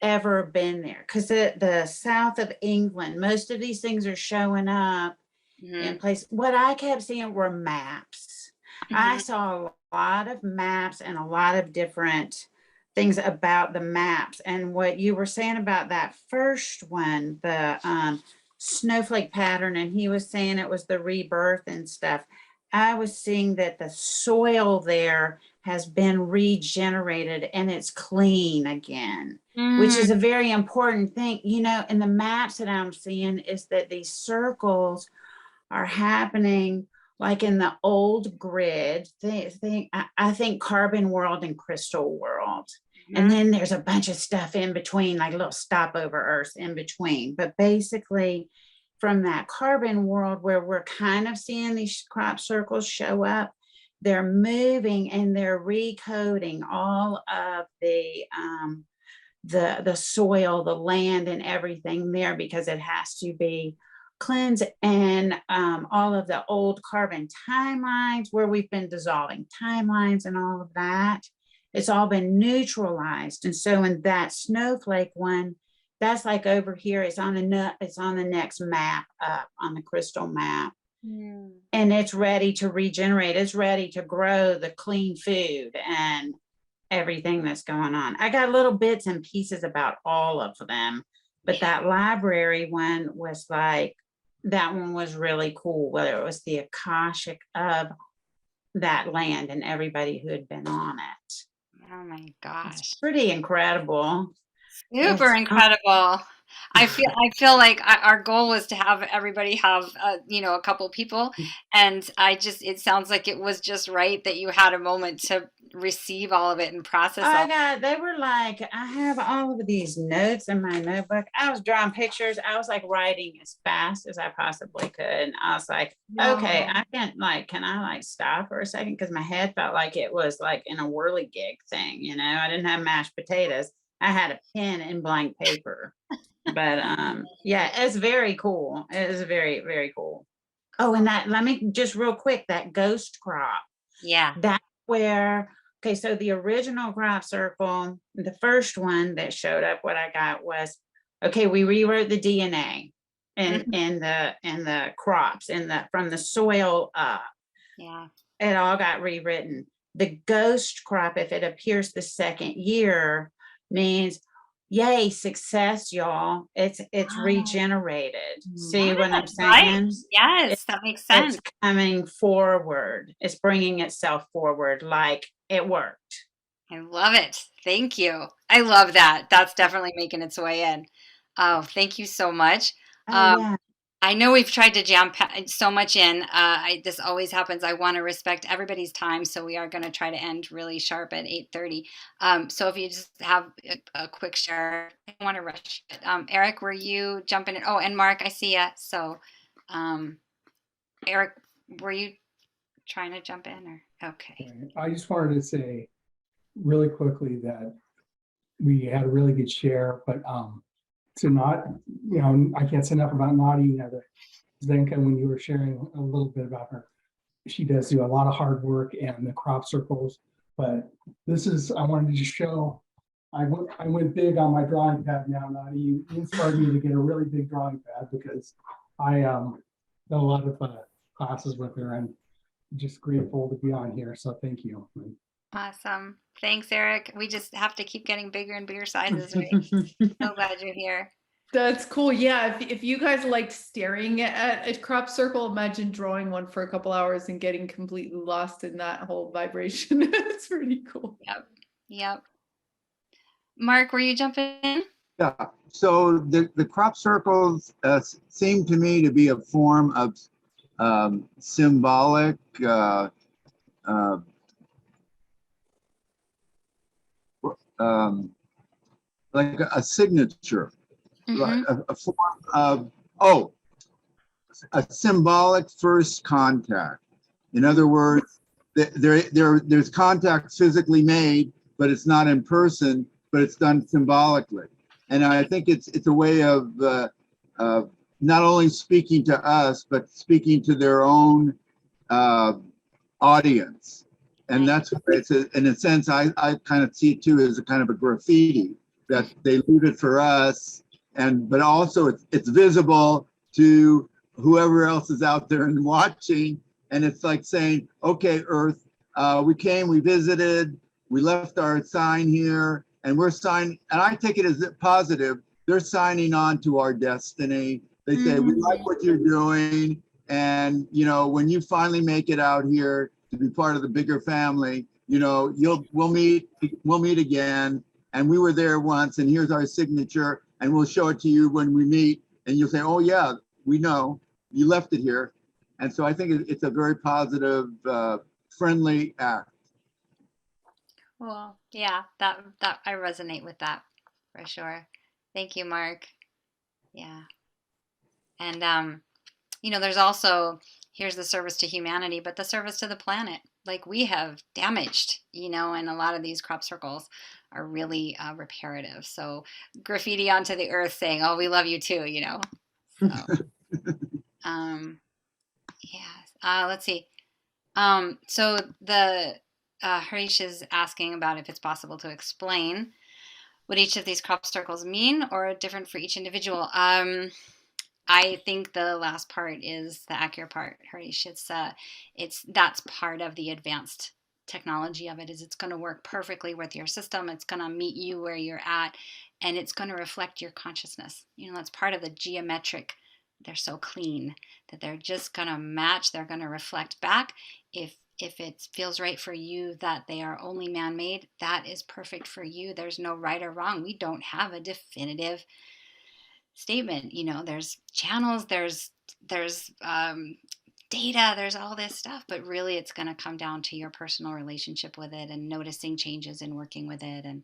ever been there. Because the south of England, most of these things are showing up in place. What I kept seeing were maps. I saw a lot of maps and a lot of different things about the maps. And what you were saying about that first one, the snowflake pattern, and he was saying it was the rebirth and stuff. I was seeing that the soil there has been regenerated and it's clean again, which is a very important thing. You know, in the maps that I'm seeing is that these circles are happening like in the old grid. I think carbon world and crystal world. And then there's a bunch of stuff in between, like a little stopover Earths in between. But basically, from that carbon world where we're kind of seeing these crop circles show up, they're moving and they're recoding all of the soil, the land, and everything there because it has to be cleansed. And all of the old carbon timelines where we've been dissolving timelines and all of that. It's all been neutralized. And so in that snowflake one, that's like over here, it's on the next map up on the crystal map. And it's ready to regenerate. It's ready to grow the clean food and everything that's going on. I got little bits and pieces about all of them, but that library one was like, that one was really cool, whether it was the Akashic of that land and everybody who had been on it. Oh my gosh. It's pretty incredible. Super incredible. I feel like our goal was to have everybody have a couple people, and it sounds like it was just right that you had a moment to receive all of it and process they were like, I have all of these notes in my notebook. I was drawing pictures. I was like writing as fast as I possibly could. And I was like, okay, can I stop for a second? Because my head felt like it was like in a whirligig thing, you know. I didn't have mashed potatoes. I had a pen and blank paper. But yeah, it's very cool. It is very, very cool. Oh, and let me just real quick, that ghost crop. Yeah. That's where, okay, so the original crop circle, the first one that showed up, what I got was, okay, we rewrote the DNA and the crops and from the soil up. Yeah. It all got rewritten. The ghost crop, if it appears the second year, means yay, success, y'all. It's regenerated. See what I'm saying? Right. Yes, that makes sense. It's coming forward. It's bringing itself forward like it worked. I love it. Thank you. I love that. That's definitely making its way in. Oh, thank you so much. Yeah. I know we've tried to jam so much in. This always happens. I want to respect everybody's time, so we are going to try to end really sharp at 8:30. So if you just have a quick share, I don't want to rush it. Eric, were you jumping in? Oh, and Mark, I see you. So, Eric, were you trying to jump in or? Okay. I just wanted to say really quickly that we had a really good share, but to not, I can't say enough about Nadi. Zdenka, when you were sharing a little bit about her, she does do a lot of hard work and the crop circles. But I wanted to just show, I went big on my drawing pad now, Nadi. You inspired me to get a really big drawing pad because I done a lot of classes with her and just grateful to be on here. So thank you. Awesome. Thanks, Eric. We just have to keep getting bigger and bigger sizes, right? So glad you're here. That's cool. Yeah. If you guys liked staring at a crop circle, imagine drawing one for a couple hours and getting completely lost in that whole vibration. It's pretty cool. Yep. Mark, were you jumping in? Yeah. So the crop circles seem to me to be a form of symbolic like a signature, like Mm-hmm. a form of, a symbolic first contact. In other words, there's contact physically made, but it's not in person, but it's done symbolically. And I think it's a way of not only speaking to us, but speaking to their own audience. And that's what in a sense, I kind of see it too as a kind of a graffiti that they leave it for us, but also it's visible to whoever else is out there and watching. And it's like saying, okay, Earth, we came, we visited, we left our sign here, and we're signing, and I take it as positive. They're signing on to our destiny. They say, we like what you're doing. And, when you finally make it out here to be part of the bigger family, we'll meet again. And we were there once, and here's our signature, and we'll show it to you when we meet. And you'll say, oh yeah, we know you left it here. And so I think it's a very positive, friendly act. Well, yeah, that I resonate with that for sure. Thank you, Mark. Yeah. And there's also, here's the service to humanity, but the service to the planet. Like we have damaged, and a lot of these crop circles are really reparative. So graffiti onto the earth saying, "Oh, we love you too," So, yeah. Let's see. So the Harish is asking about if it's possible to explain what each of these crop circles mean or different for each individual. I think the last part is the accurate part, Harish. That's part of the advanced technology of it. Is it's going to work perfectly with your system. It's going to meet you where you're at, and it's going to reflect your consciousness. That's part of the geometric. They're so clean that they're just going to match. They're going to reflect back. If it feels right for you that they are only man-made, that is perfect for you. There's no right or wrong. We don't have a definitive statement. There's channels, there's data, there's all this stuff, but really it's going to come down to your personal relationship with it and noticing changes and working with it. And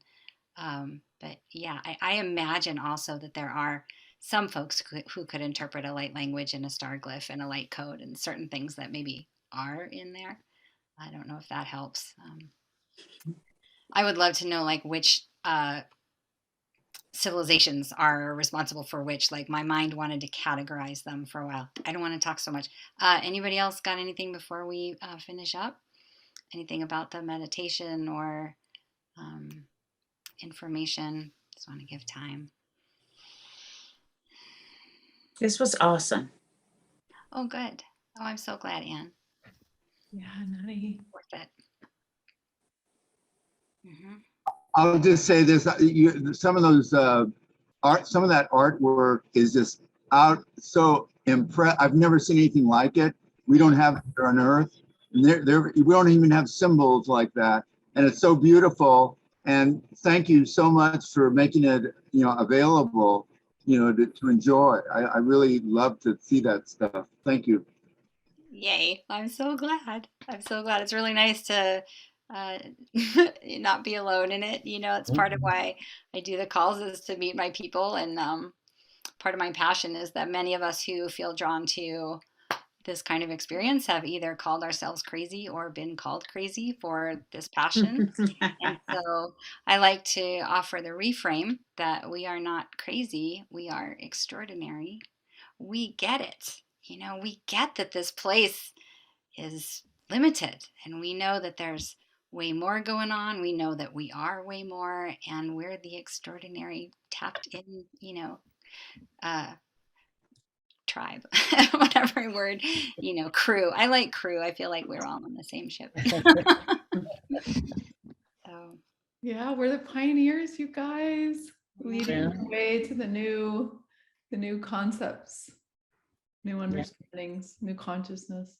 but yeah, I imagine also that there are some folks who could interpret a light language and a star glyph and a light code and certain things that maybe are in there. I don't know if that helps. I would love to know like which civilizations are responsible for which. Like my mind wanted to categorize them for a while. I don't want to talk so much. Anybody else got anything before we finish up? Anything about the meditation or information? Just want to give time. This was awesome. Oh, good. Oh, I'm so glad, Anne. Yeah, Nadi. Worth it. Mm-hmm. I'll just say this: some of those some of that artwork is just out so impressed. I've never seen anything like it. We don't have it here on Earth, and we don't even have symbols like that. And it's so beautiful. And thank you so much for making it, available, to enjoy. I really love to see that stuff. Thank you. Yay! I'm so glad. I'm so glad. It's really nice to not be alone in it. It's part of why I do the calls is to meet my people, and part of my passion is that many of us who feel drawn to this kind of experience have either called ourselves crazy or been called crazy for this passion. And so I like to offer the reframe that we are not crazy, we are extraordinary. We get it. We get that this place is limited, and we know that there's way more going on. We know that we are way more, and we're the extraordinary tapped in, tribe, whatever word, crew. I like crew. I feel like we're all on the same ship. So yeah, we're the pioneers, you guys, leading Yeah. the way to the new concepts, new understandings, new consciousness.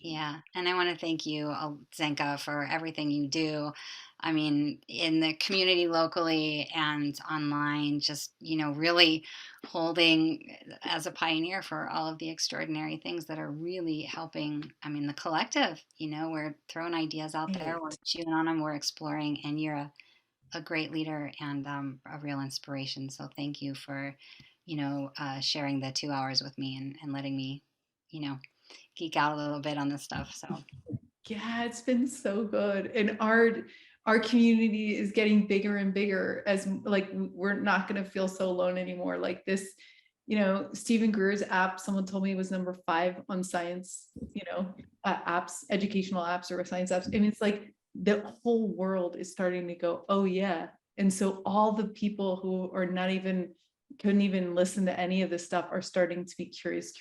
yeah, and I want to thank you, Zenka, for everything you do. I mean, in the community locally and online, just, really holding as a pioneer for all of the extraordinary things that are really helping. I mean, the collective, we're throwing ideas out there, we're chewing on them, we're exploring, and you're a a great leader and a real inspiration. So thank you for, sharing the 2 hours with me and letting me, geek out a little bit on this stuff. So Yeah, it's been so good. And our community is getting bigger and bigger as like we're not going to feel so alone anymore. Like this, Stephen Greer's app, someone told me it was number 5 on science, apps, educational apps or science apps. And it's like the whole world is starting to go, oh yeah. And so all the people who are couldn't even listen to any of this stuff are starting to be curious.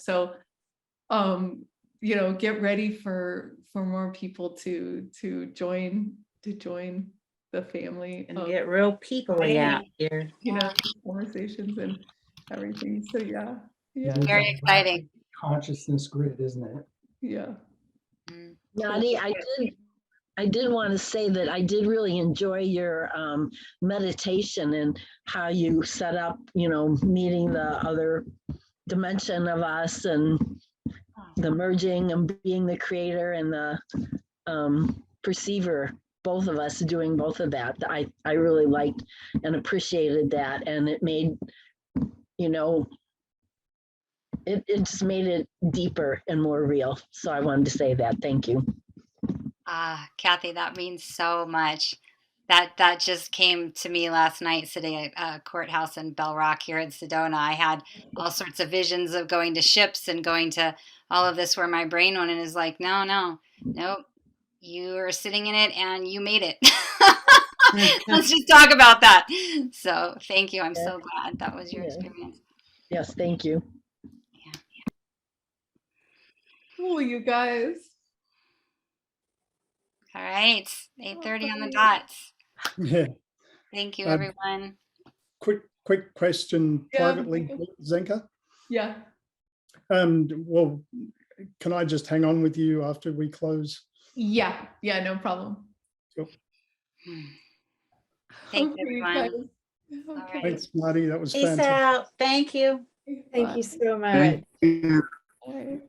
So get ready for more people to join the family And get real peoply out here. Conversations and everything. So yeah. It is very a exciting. consciousness grid, isn't it? Yeah. Nadi, I did want to say that I did really enjoy your meditation and how you set up, meeting the other dimension of us and the merging and being the creator and the perceiver, both of us doing both of that. I really liked and appreciated that. And it made, it just made it deeper and more real. So I wanted to say that. Thank you. Kathy, that means so much. That just came to me last night sitting at a courthouse in Bell Rock here in Sedona. I had all sorts of visions of going to ships and going to all of this where my brain went and is like, no, you are sitting in it and you made it. Let's just talk about that. So thank you. I'm so glad that was your experience. Yes, thank you. Cool, you guys. All right, 8:30 on the dot. Yeah. Thank you, everyone. Quick question privately, Zenka. Yeah. Well, can I just hang on with you after we close? Yeah, no problem. Cool. Thanks, everyone. Okay. Thanks, Marty. That was Peace fantastic. out. Thank you. Thank you so much. Thank you. All right.